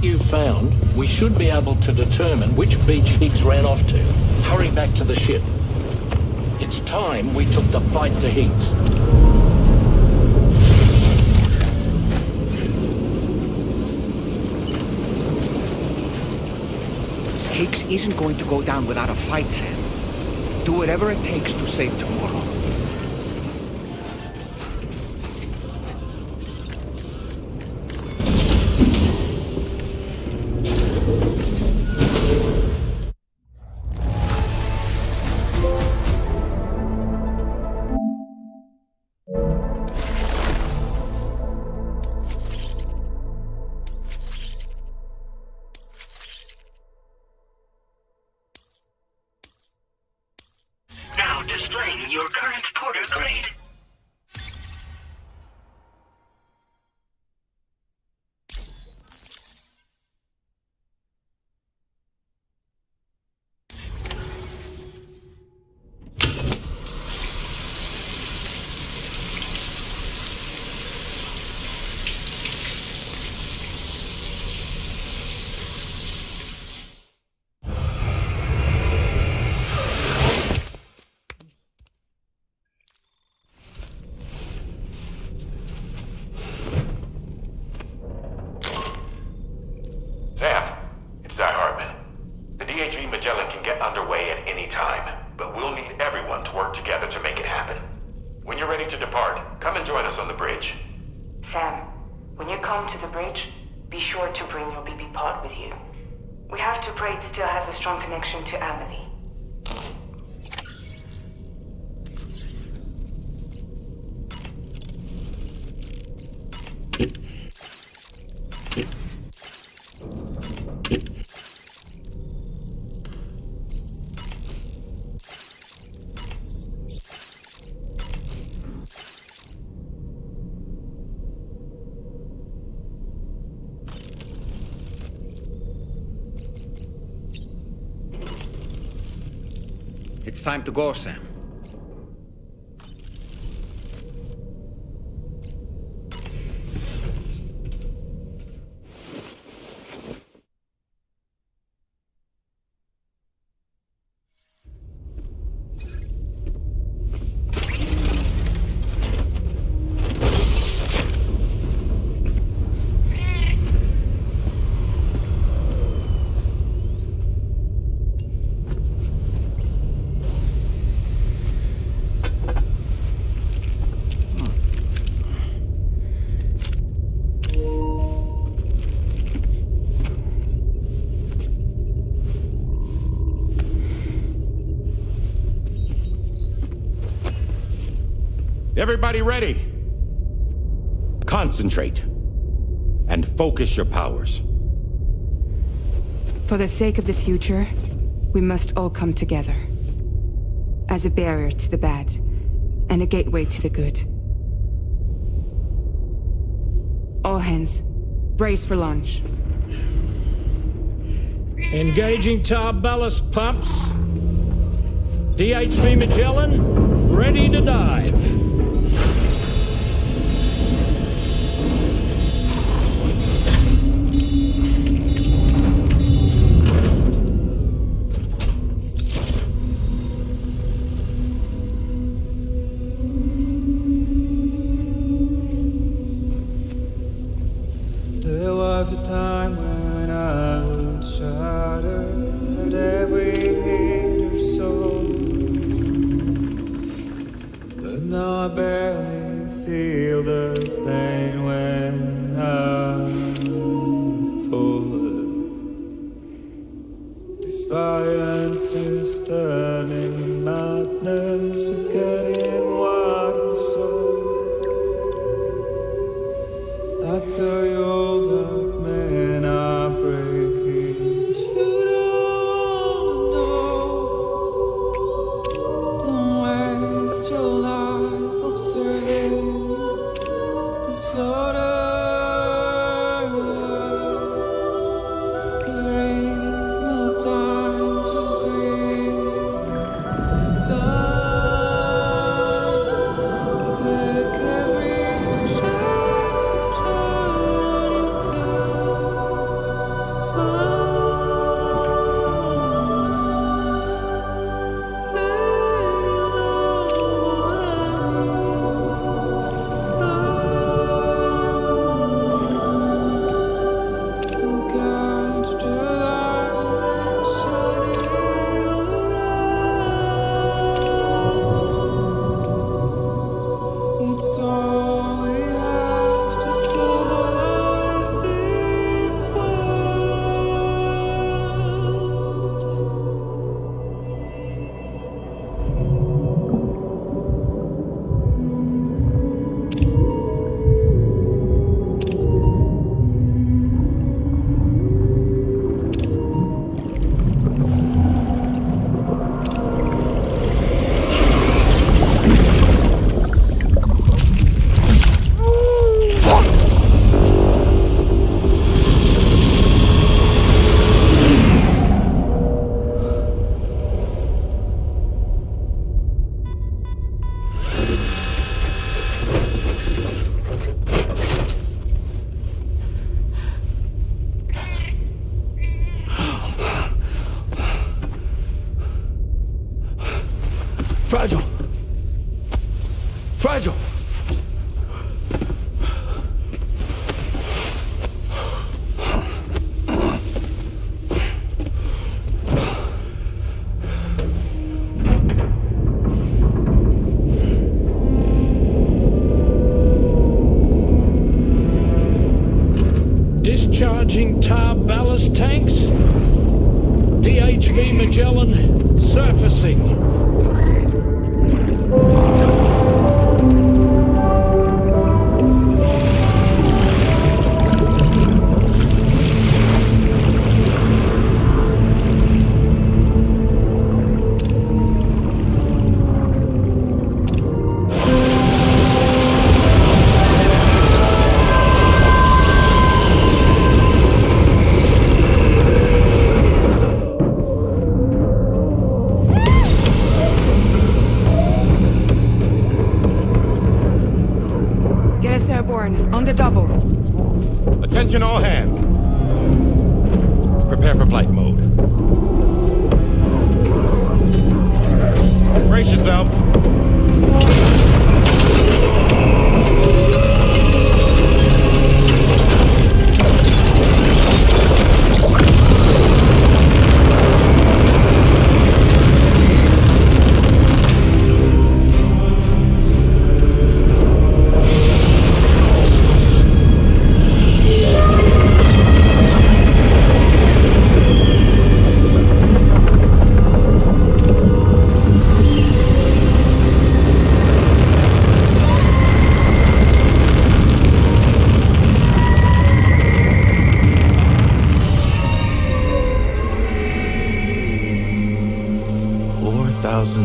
You've found, we should be able to determine which beach Higgs ran off to. Hurry back to the ship. It's time we took the fight to Higgs. Higgs isn't going to go down without a fight, Sam. Do whatever it takes to save tomorrow. Displaying your current porter grade. underway at any time, but we'll need everyone to work together to make it happen. When you're ready to depart, come and join us on the bridge. Sam, when you come to the bridge, be sure to bring your BB pod with you. We have to pray it still has a strong connection to Amelie. It's time to go, Sam. Everybody ready? Concentrate. And focus your powers. For the sake of the future, we must all come together. As a barrier to the bad, and a gateway to the good. All hands, brace for launch. Engaging tar ballast pumps. DHV Magellan, ready to dive. There was a time when I would shudder at every hit or soul, but now I barely feel the pain when I fall. This violence is turning madness, forgetting what was soul. I tell you all that men are breaking, but you don't know. Don't waste your life observing the slaughter. There is no time to grieve the sun. Take every chance of trying you can find. Then you know go catch the light and shine it all around. It's all we have to survive this world. Fragile. Fragile. Discharging tar ballast tanks. DHV Magellan surfacing. Attention all hands. Prepare for flight mode. Brace yourselves.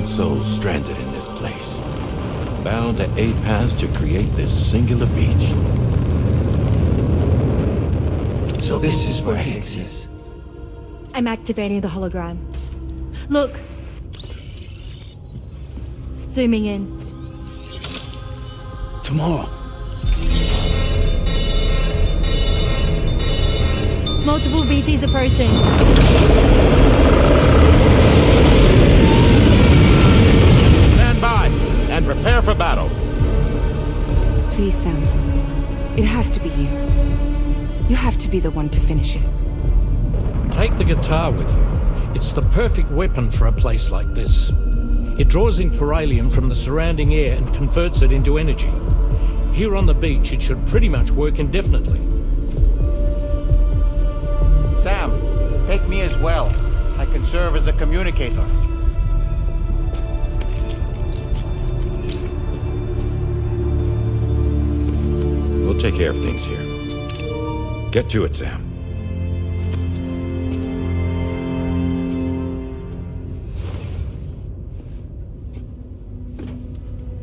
Souls stranded in this place, bound to A-Pass to create this singular beach. So this is where Higgs is. I'm activating the hologram. Look! Zooming in. Tomorrow. Multiple BTs approaching. And prepare for battle. Please, Sam. It has to be you. You have to be the one to finish it. Take the guitar with you. It's the perfect weapon for a place like this. It draws in chiralium from the surrounding air and converts it into energy. Here on the beach, it should pretty much work indefinitely. Sam, take me as well. I can serve as a communicator. We'll take care of things here. Get to it, Sam.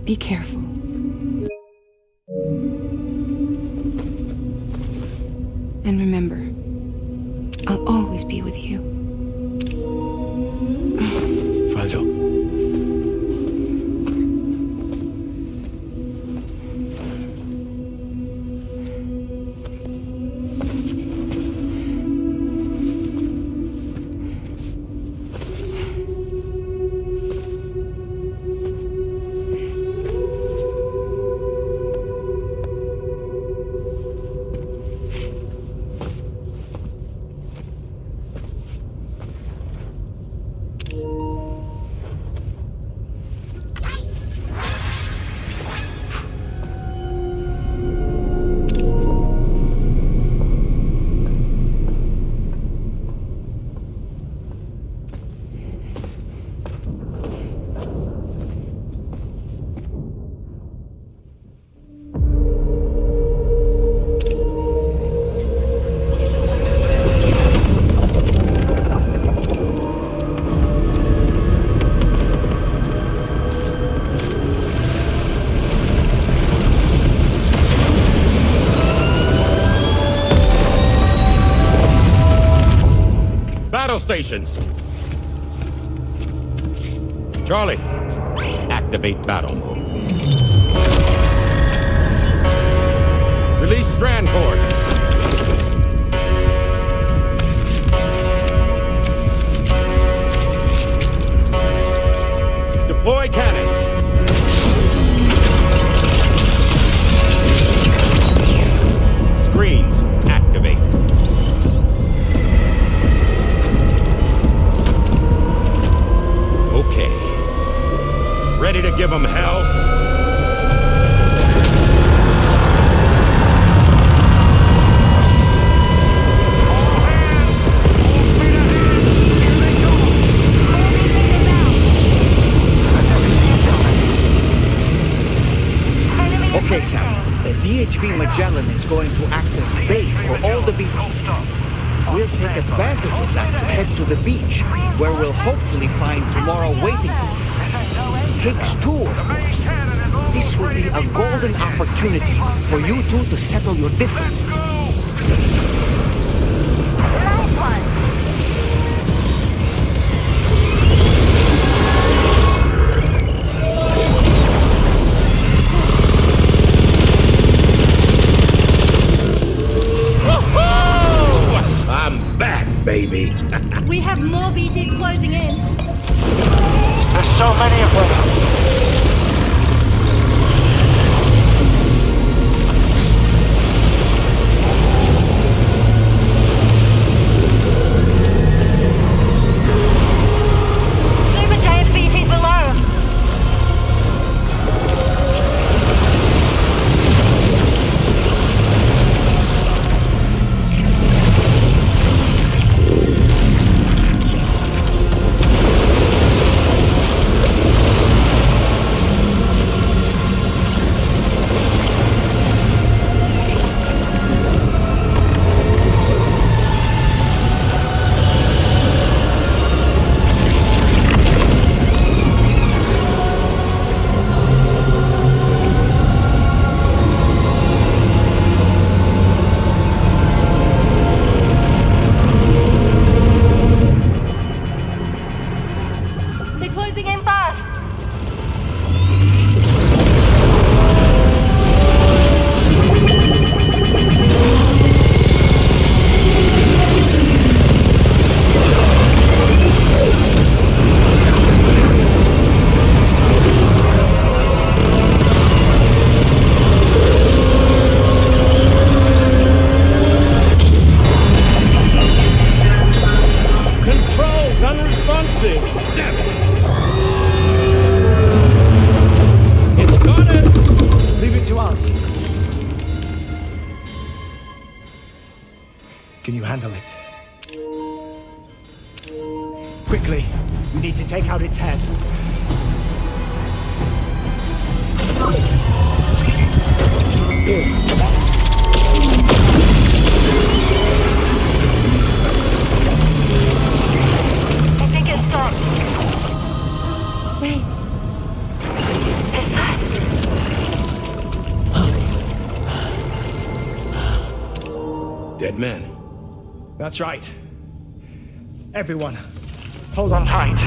Be careful. And remember, I'll always be with you. Fragile. Stations. Charlie, activate battle mode. Release strand cords. Deploy cannons. Screens, activate. Okay. Ready to give them hell? Okay, Sam. The DHV Magellan is going to act as base for all the BTs. We'll take advantage of that to head to the beach, where we'll hopefully find tomorrow waiting for us. Higgs too, of course. This will be a golden opportunity for you two to settle your differences. Woo-hoo! so many of them. Super giant species below. They're closing in fast. Controls unresponsive. Damn it. It's got us. Leave it to us. Can you handle it? Quickly, we need to take out its head. I think it's stopped. Wait. Is that? Dead man. That's right. Everyone, hold on tight.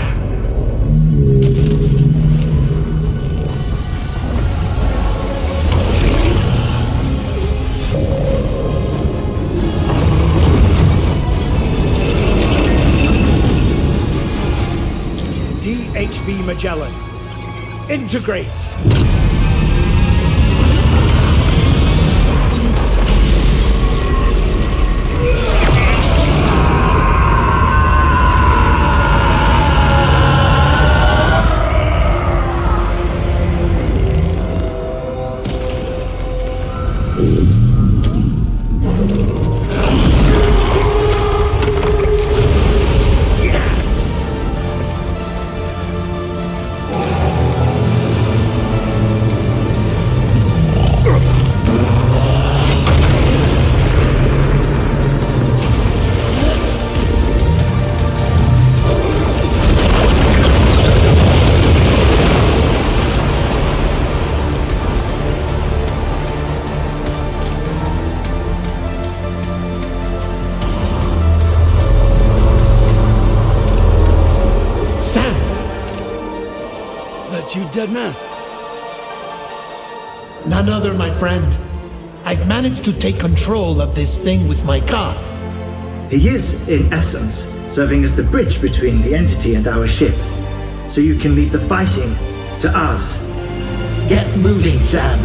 DHB Magellan, integrate. That you, dead man? None other, my friend. I've managed to take control of this thing with my car. He is, in essence, serving as the bridge between the entity and our ship. So you can leave the fighting to us. Get moving, Sam.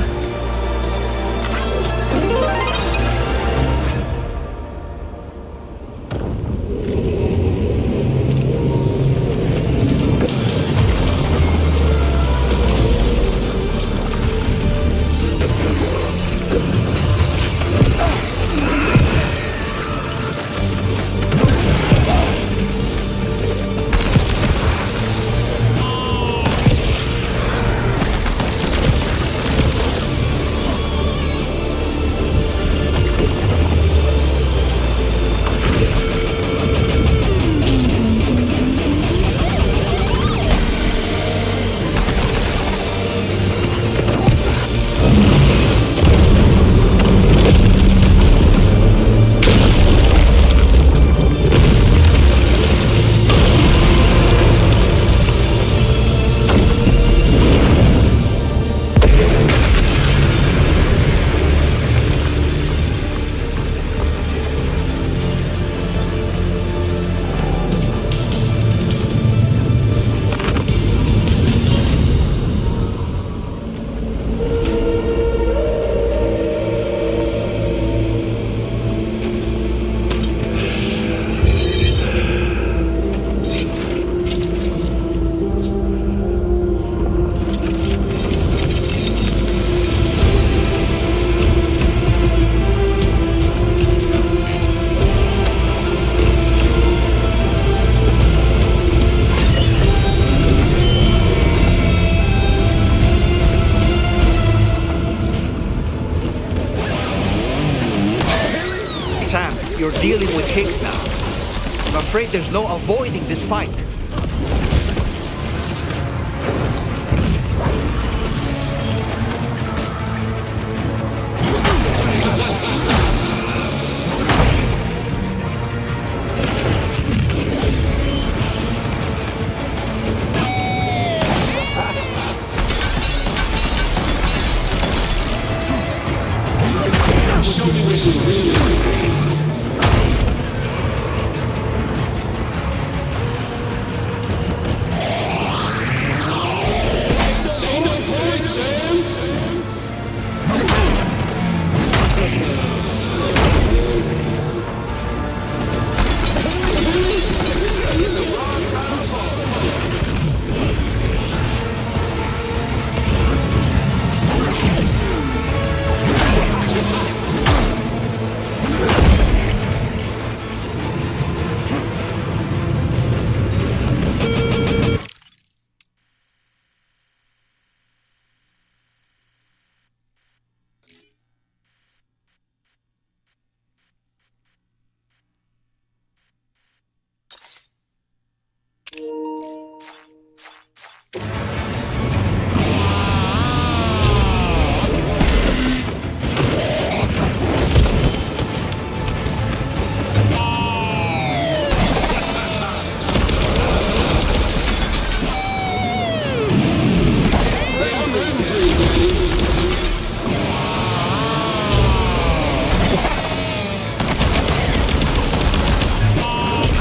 dealing with Higgs now. I'm afraid there's no avoiding this fight.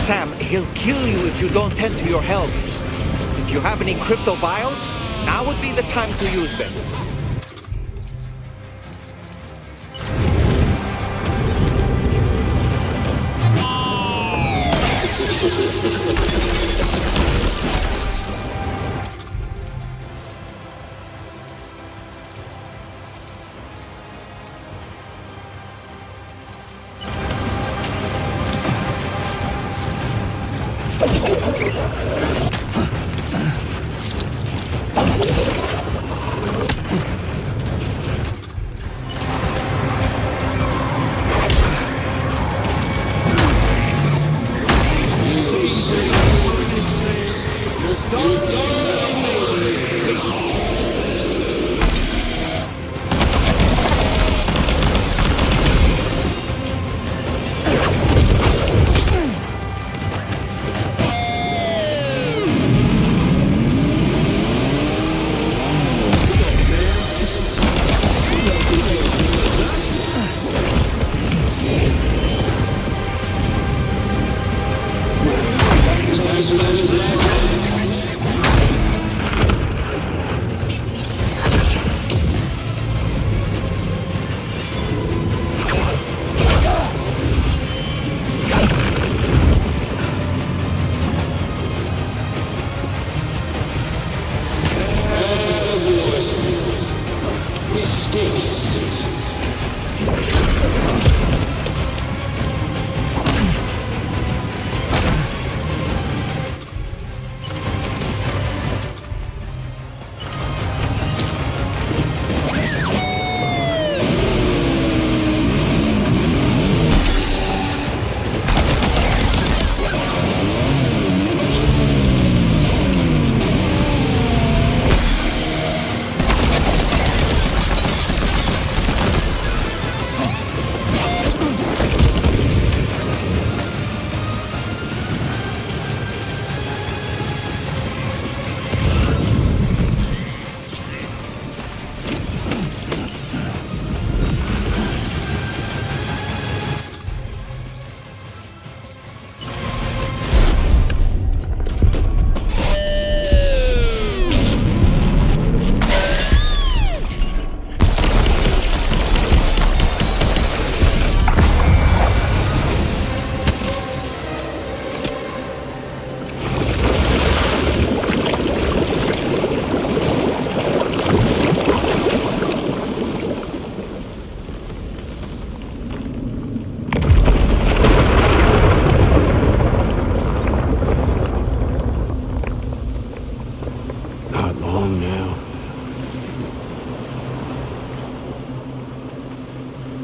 Sam, he'll kill you if you don't tend to your health. If you have any crypto biotes, now would be the time to use them.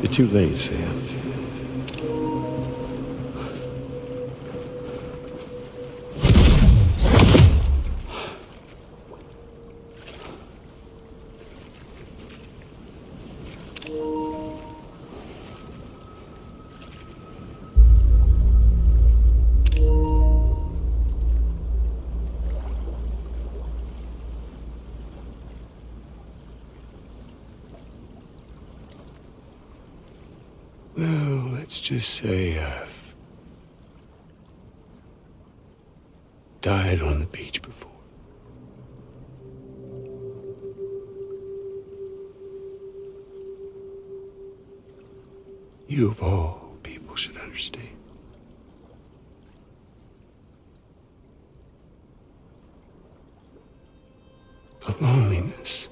You're too late, Sam. Well, let's just say I've died on the beach before. You of all people should understand. The loneliness.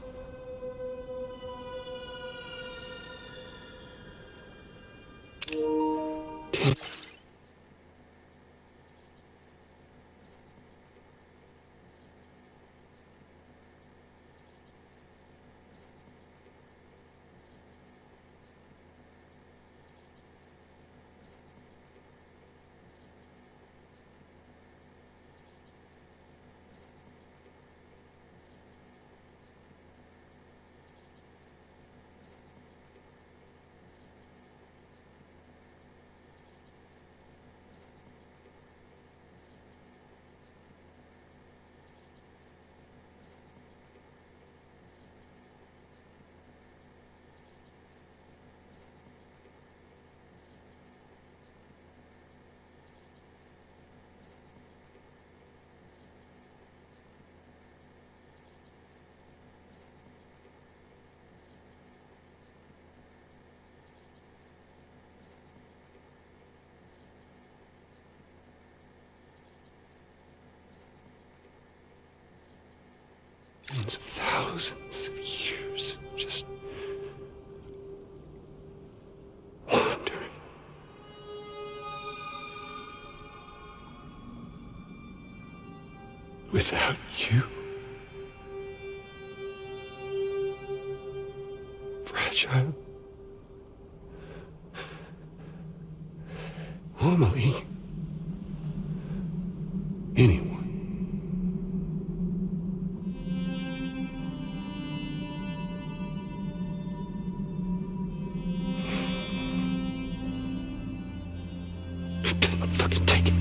Tens of thousands of years just wandering. Without you. Fragile. Amelie. Anyone. Fucking take it.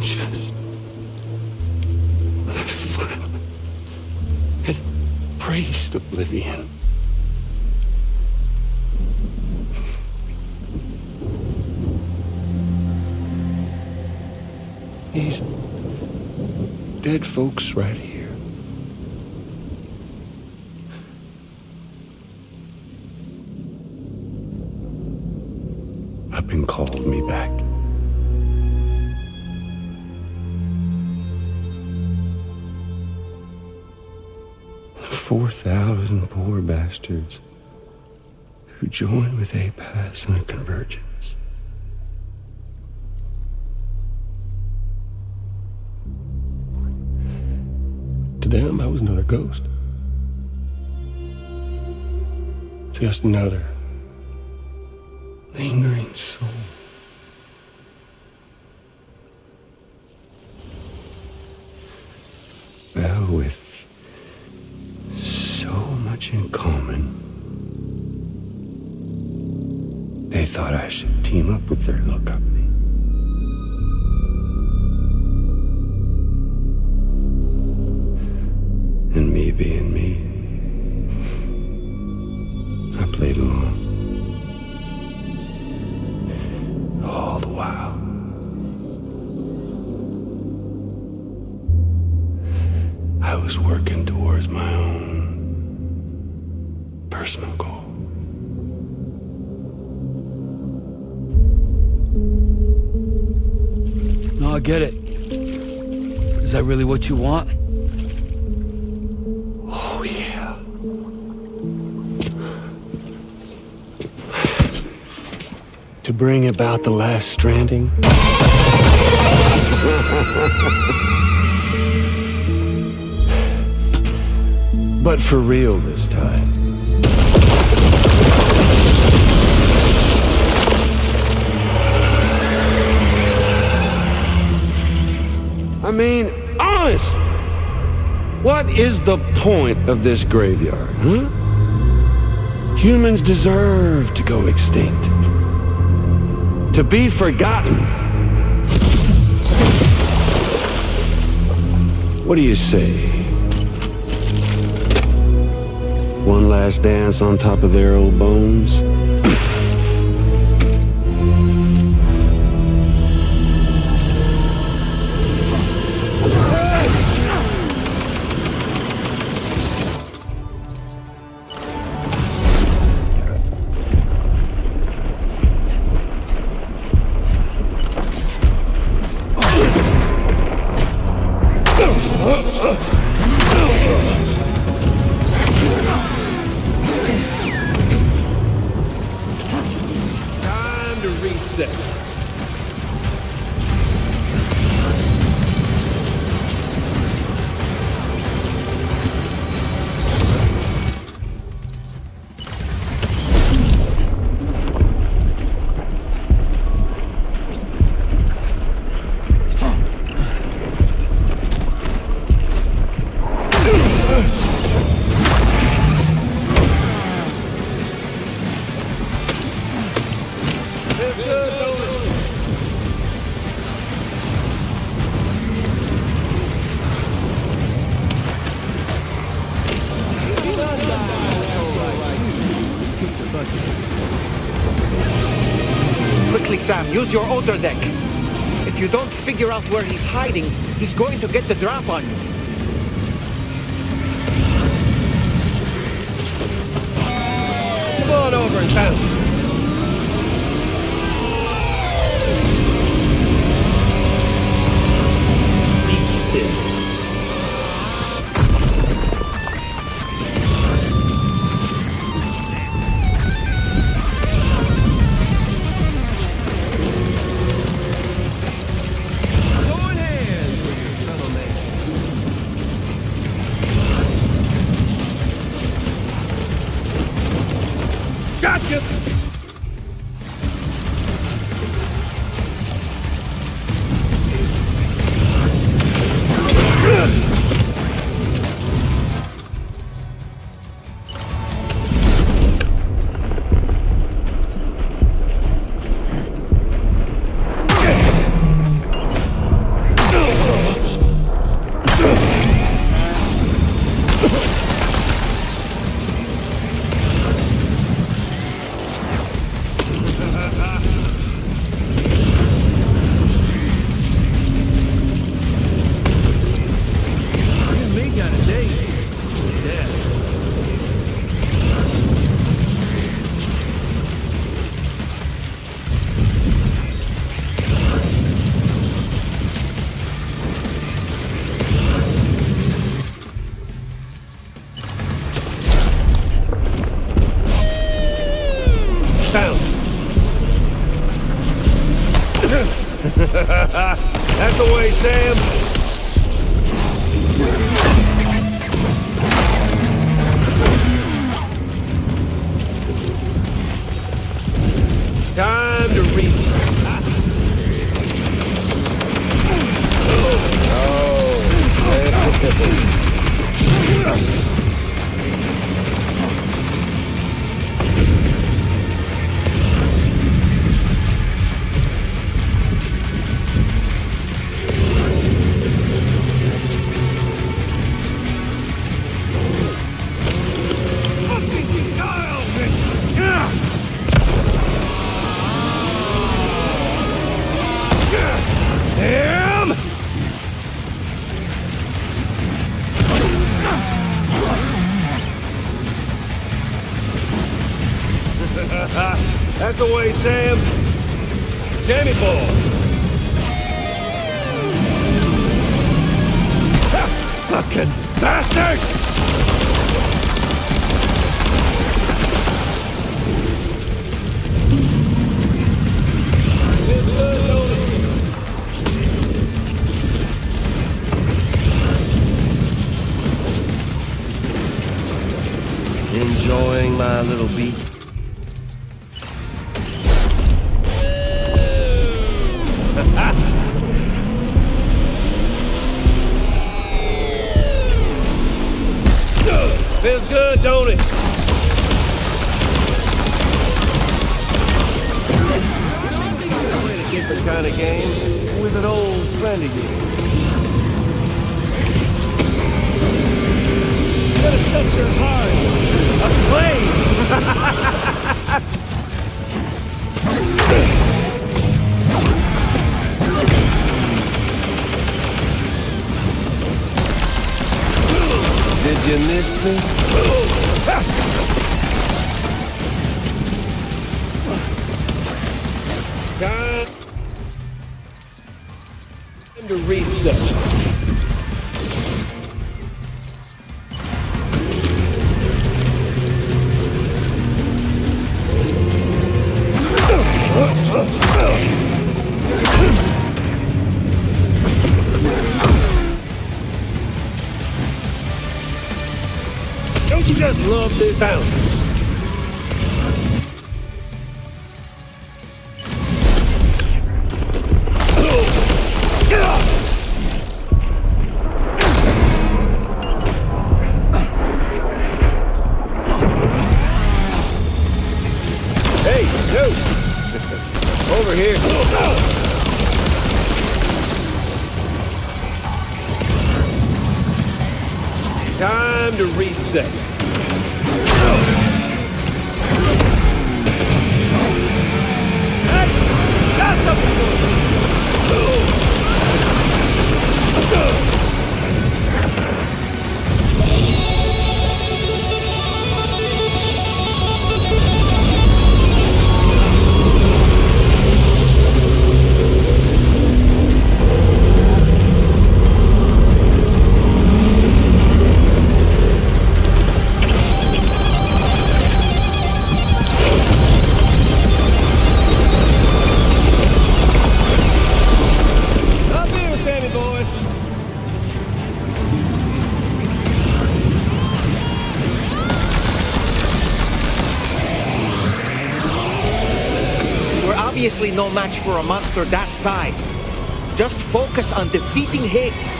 Just when I finally had embraced oblivion. These dead folks right here. Up and called me back. The 4,000 poor bastards who joined with APAS in a convergence. To them, I was another ghost. Just another lingering soul. Well, with so much in common, they thought I should team up with their little company. And me being me, I played along. All the while. I was working towards my own personal goal. No, I get it. Is that really what you want? Oh, yeah. To bring about the last stranding. But for real this time. I mean, honest. What is the point of this graveyard, huh? Humans deserve to go extinct. To be forgotten. What do you say? One last dance on top of their old bones? Time to reset. Quickly, Sam, use your outer deck. If you don't figure out where he's hiding, he's going to get the drop on you. Come on over and down. Gotcha! That's the way, Sam. Time to reset. That's the way, Sam. Jammy ball. Fucking bastard! Enjoying my little beat. Feels good, don't it? different kind of game with an old friend of yours. Gonna set your heart aflame! Did you miss me? Time to reset. Don't you just love this bounce? Hey, dude! Over here. Time to reset. Hey! Got something for you! Up here, Sammy boy. We're obviously no match for a monster that size. Just focus on defeating Higgs.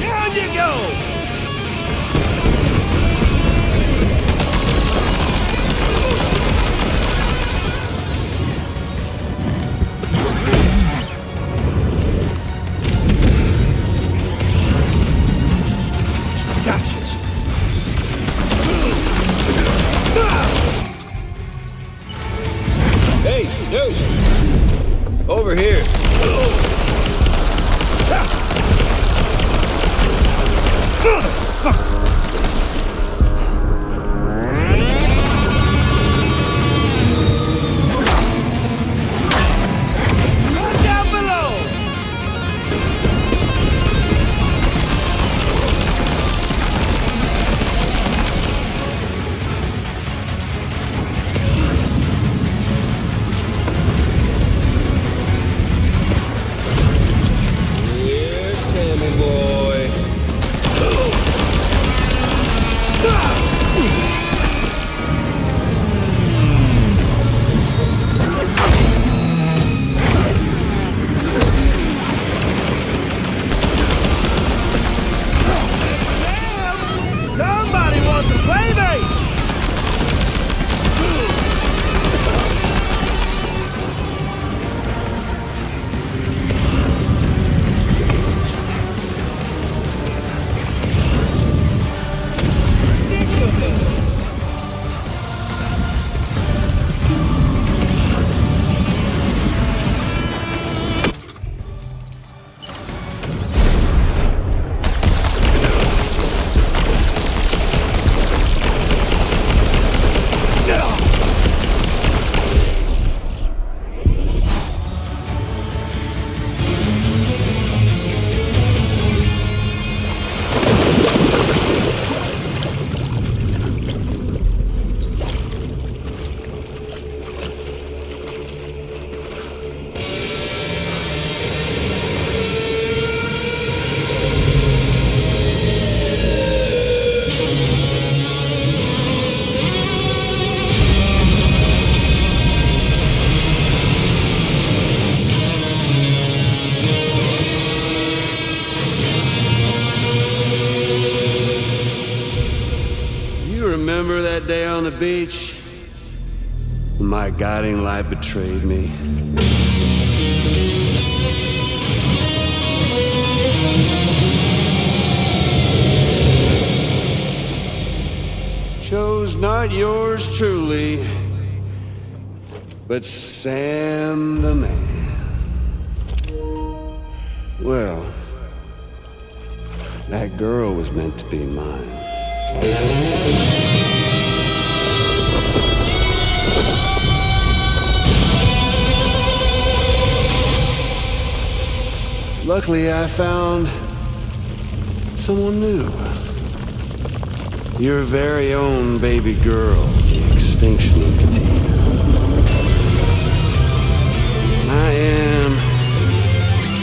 Down you go! Gotcha. Hey, dude! Over here. Down below! Here, Sammy boy. remember that day on the beach when my guiding light betrayed me? Chose not yours truly, but Sam the man. Well, that girl was meant to be mine. Luckily, I found someone new. Your very own baby girl, the extinction of Katina. I am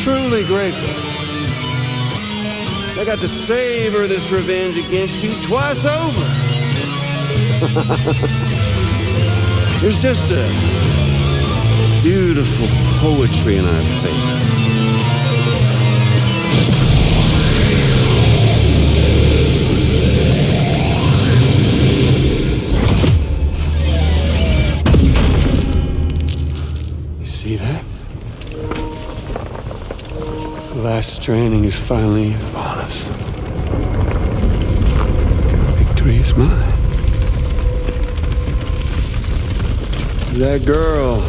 truly grateful. I got to savor this revenge against you twice over. There's just a beautiful poetry in our fates. See that? The last stranding is finally upon us. Victory is mine. That girl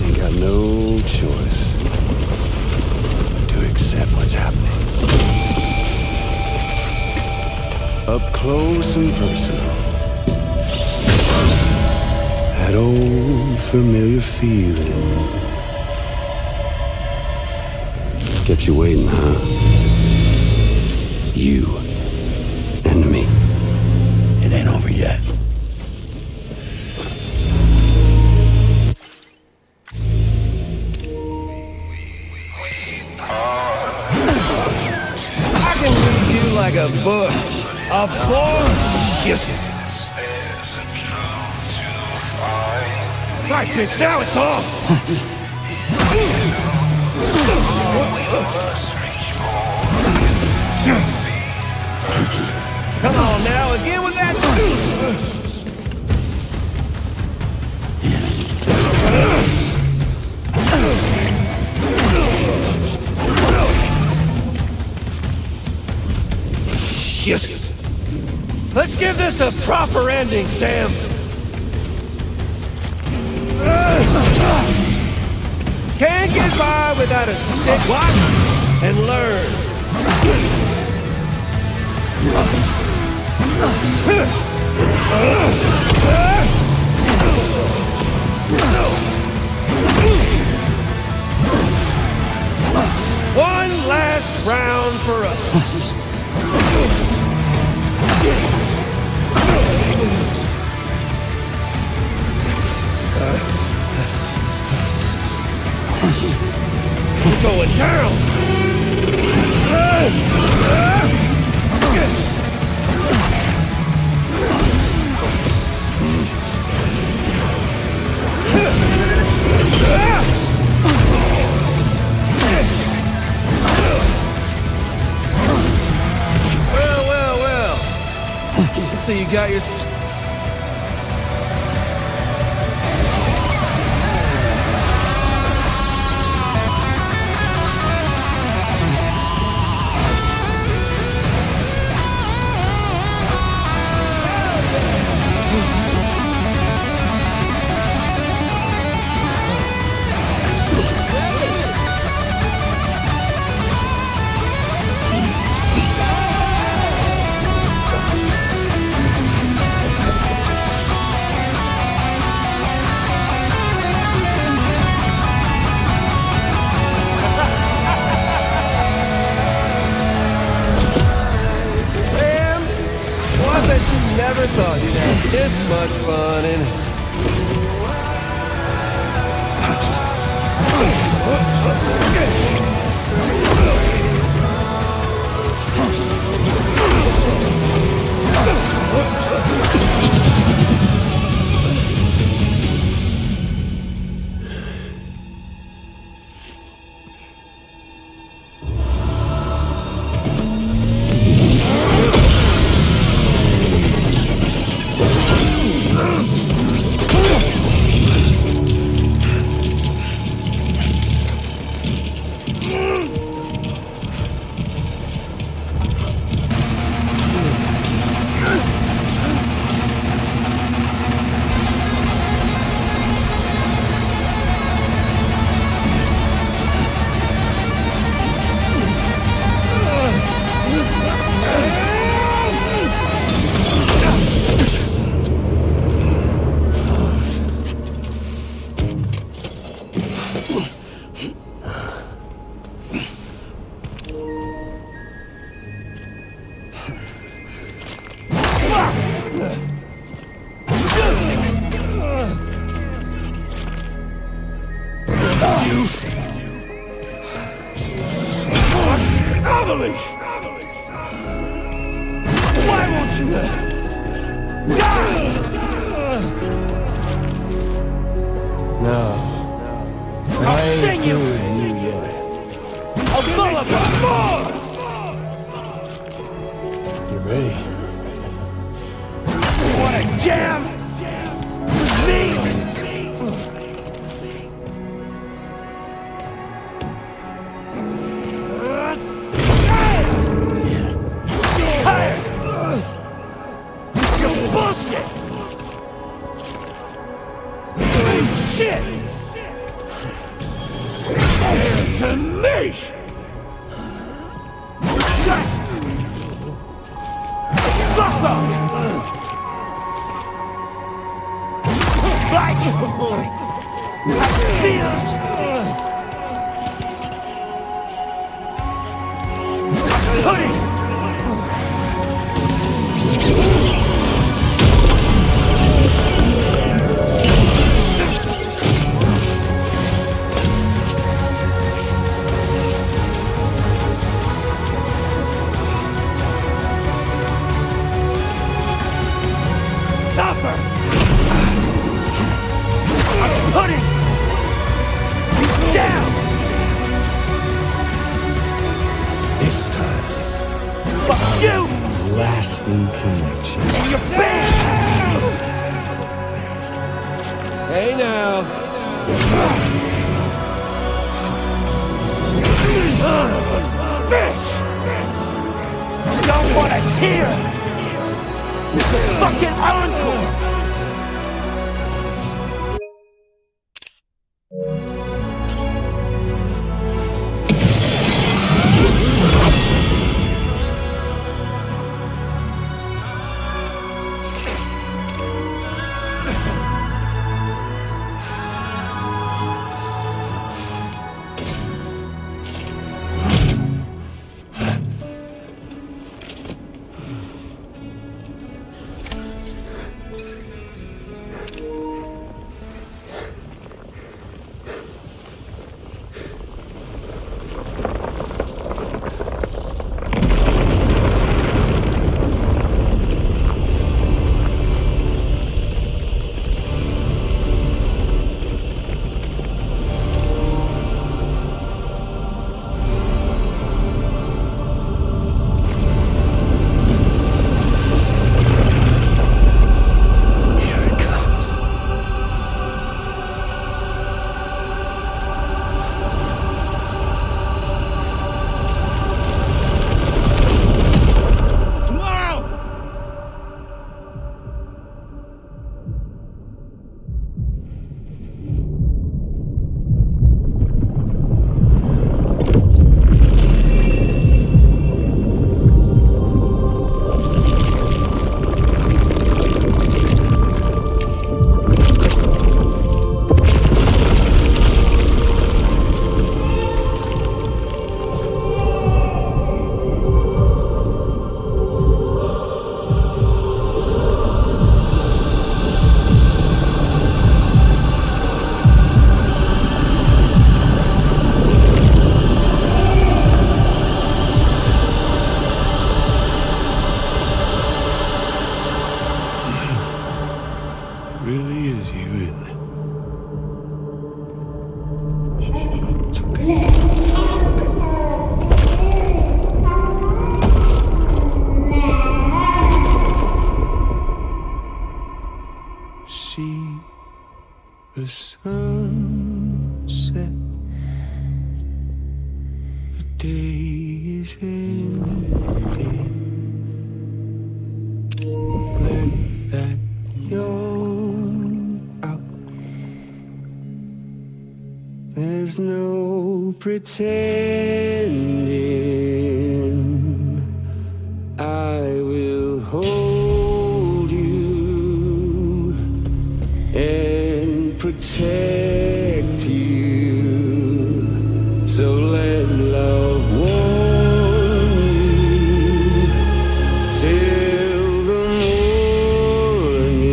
ain't got no choice to accept what's happening. Up close and personal. That old familiar feeling. Kept you waiting, huh? You and me. It ain't over yet. I can read you like a book. A book? Yes. Right, bitch, now it's on! Come on now, again with that! Shit. Let's give this a proper ending, Sam. Can't get by without a stick. Watch and learn. One last round for us. We're going down! Well. So you got your... Never thought you'd have this much fun in it. family! Why won't you die? No. I'll sing you! I'll full of more! Get ready. You wanna jam? With me? Tired! You're bullshit! You ain't shit! To me! Fuck off! Like feels pudding! Suffer! I'm putting you down! This time, Fuck you! lasting connection. And your band! Hey now. Son of a bitch! Don't want to hear! It's a fucking encore! Really is you, isn't it? It's okay. See the sun set. The day is ending. Let that yawn out. There's no pretending. I will hold you and protect you. So let love warm you till the morning.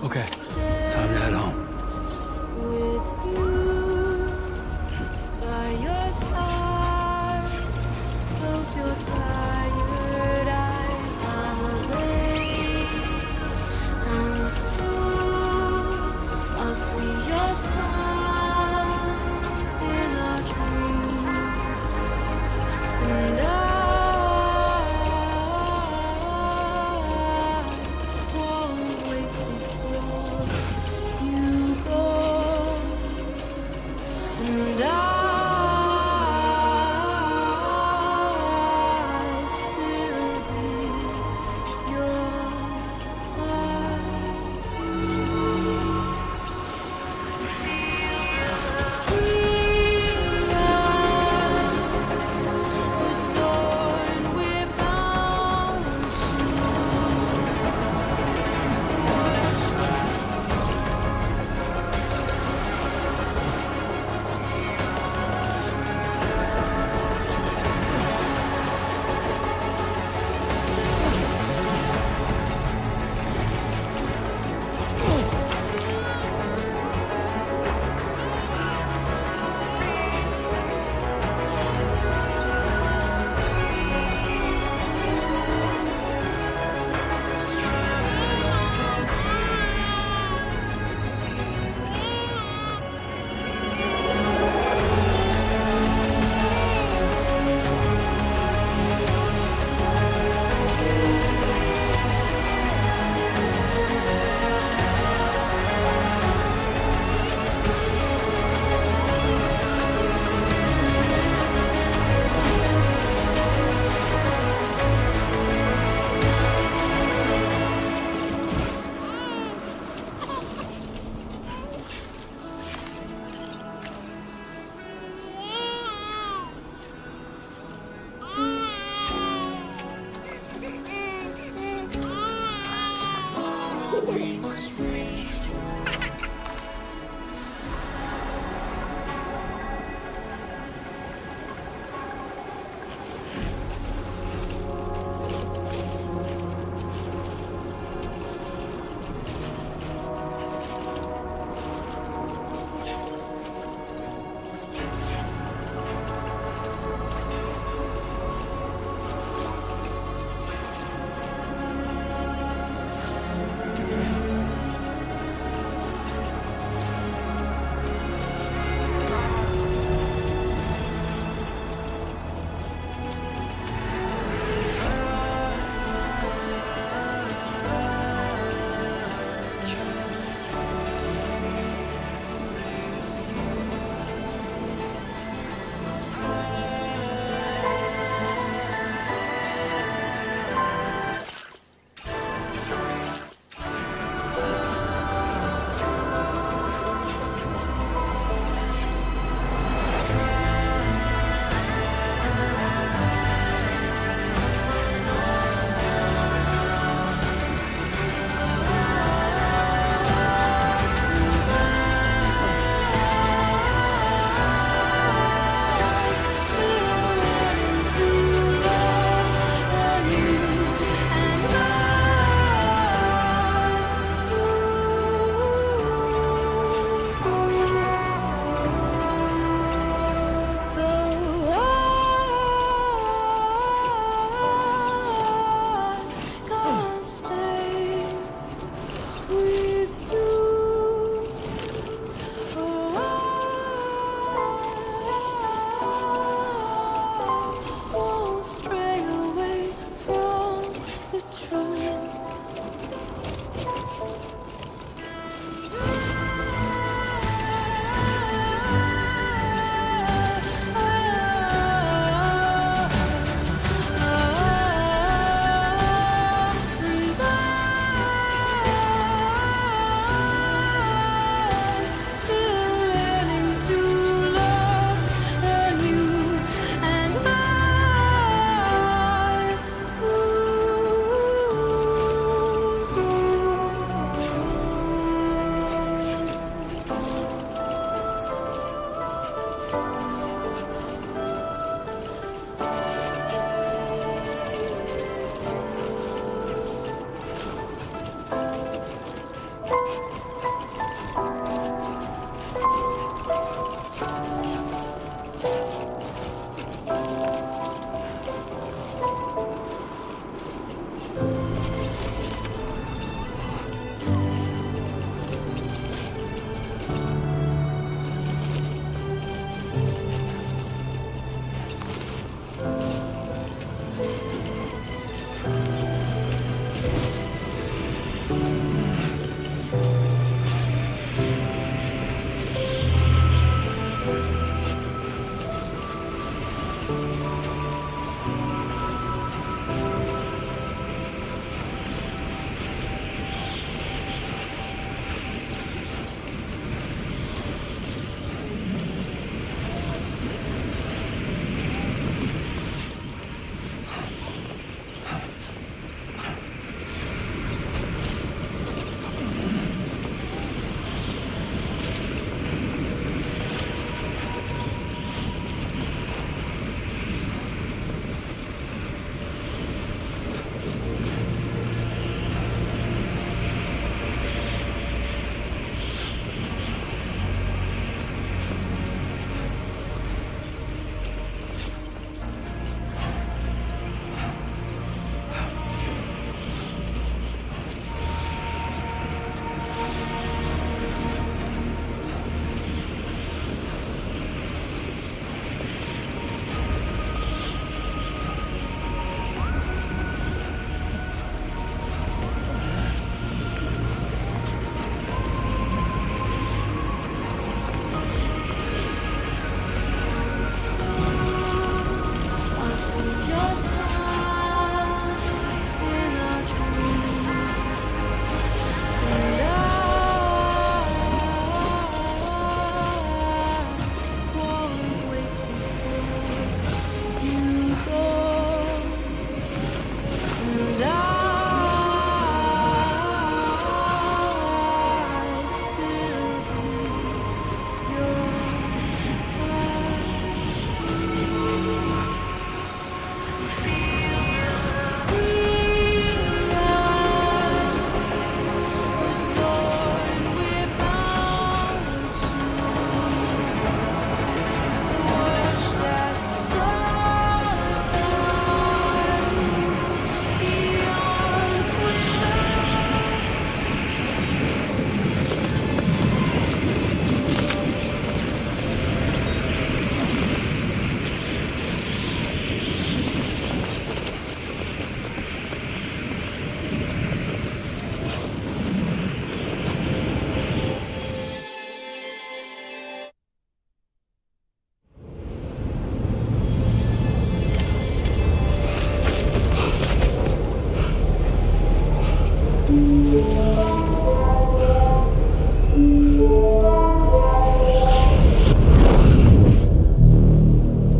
Okay, time to head home. With you by your side, close your tired eyes. I'm awake, and soon I'll see your smile in our dreams, and I won't wake before you go, and I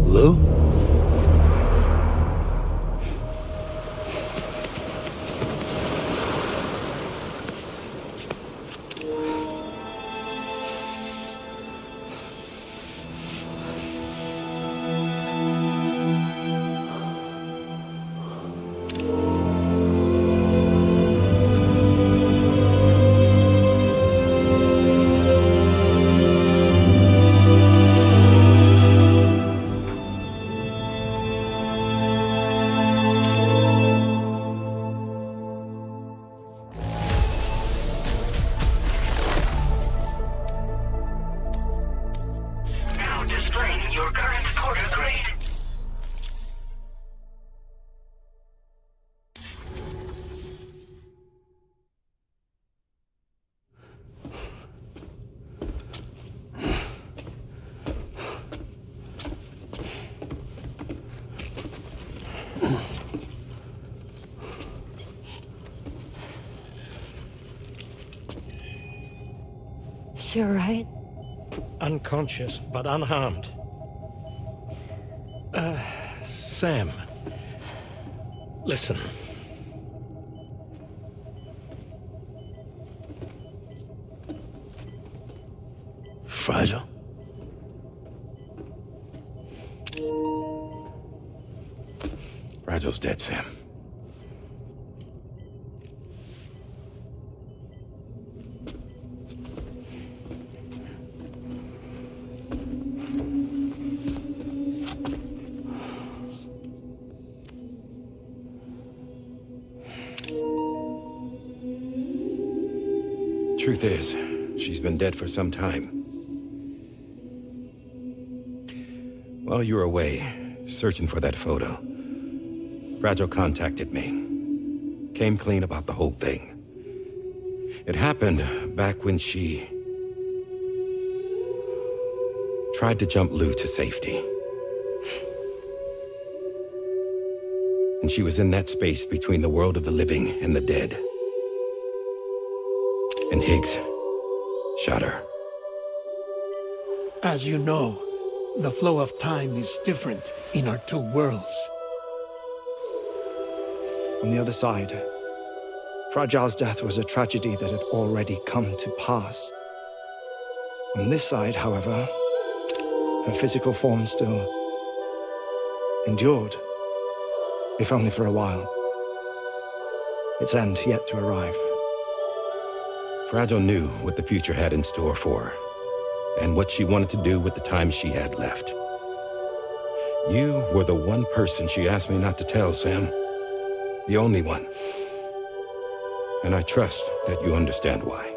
Lou? Now displaying your current porter grade. She all right? Unconscious, but unharmed. Sam. Listen. Fragile? Fragile's dead, Sam. Truth is, she's been dead for some time. While you were away, searching for that photo, Fragile contacted me. Came clean about the whole thing. It happened back when she tried to jump Lou to safety. And she was in that space between the world of the living and the dead. And Higgs shot her. As you know, the flow of time is different in our two worlds. On the other side, Fragile's death was a tragedy that had already come to pass. On this side, however, her physical form still endured, if only for a while. Its end yet to arrive. Fragile knew what the future had in store for her, and what she wanted to do with the time she had left. You were the one person she asked me not to tell, Sam. The only one. And I trust that you understand why.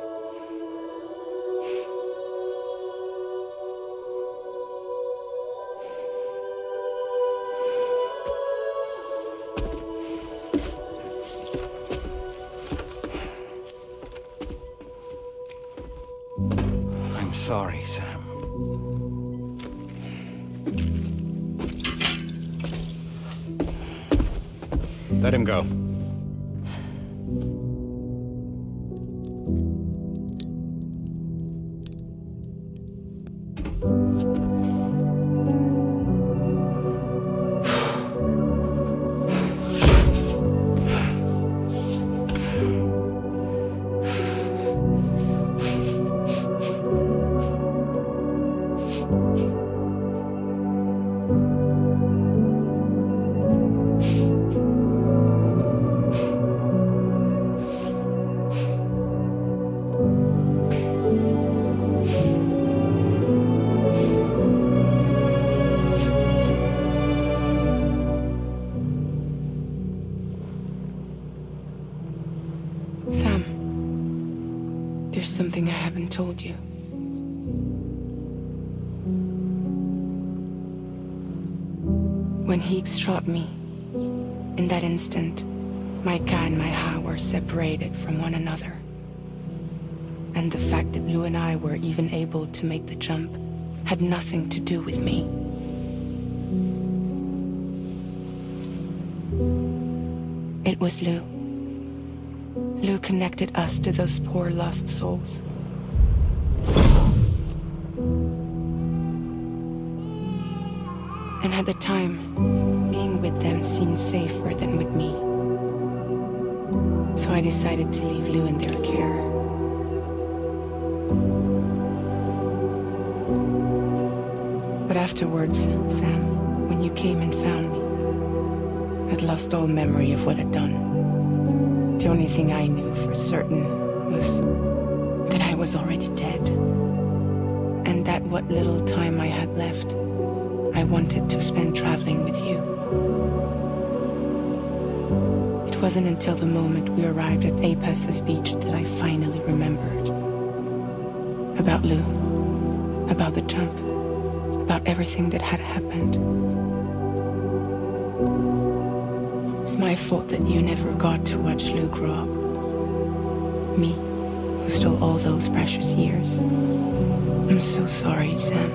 I'm sorry, Sam. Let him go. Sam, there's something I haven't told you. When Higgs shot me, in that instant, my Ka and my Ha were separated from one another. And the fact that Lou and I were even able to make the jump had nothing to do with me. It was Lou. Lou connected us to those poor lost souls. And at the time, being with them seemed safer than with me. So I decided to leave Lou in their care. But afterwards, Sam, when you came and found me, I'd lost all memory of what I'd done. The only thing I knew for certain was that I was already dead. And that what little time I had left, I wanted to spend traveling with you. It wasn't until the moment we arrived at Apas's beach that I finally remembered. About Lou, about the jump, about everything that had happened. It's my fault that you never got to watch Lou grow up. Me, who stole all those precious years. I'm so sorry, Sam.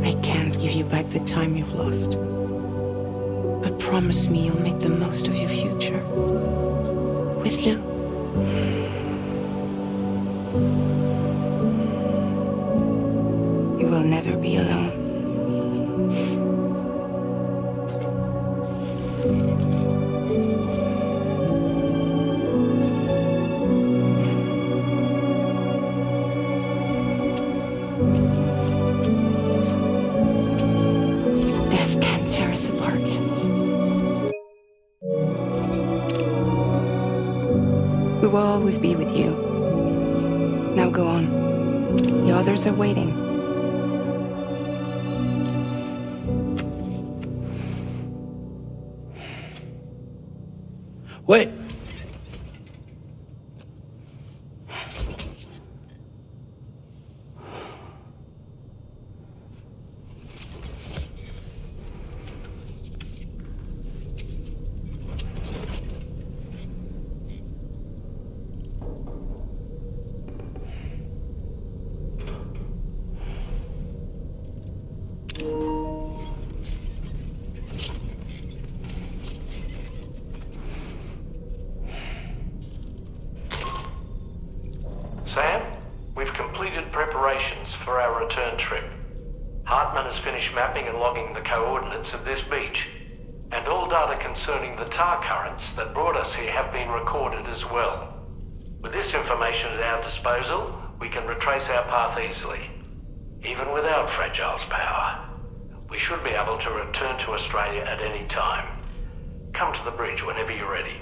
I can't give you back the time you've lost. But promise me you'll make the most of your future. With Lou. You will never be alone. Death can't tear us apart. We will always be with you. Now go on. The others are waiting. Wait! Sam, we've completed preparations for our return trip. Hartman has finished mapping and logging the coordinates of this beach, and all data concerning the tar currents that brought us here have been recorded as well. With this information at our disposal, we can retrace our path easily. Even without Fragile's power, we should be able to return to Australia at any time. Come to the bridge whenever you're ready.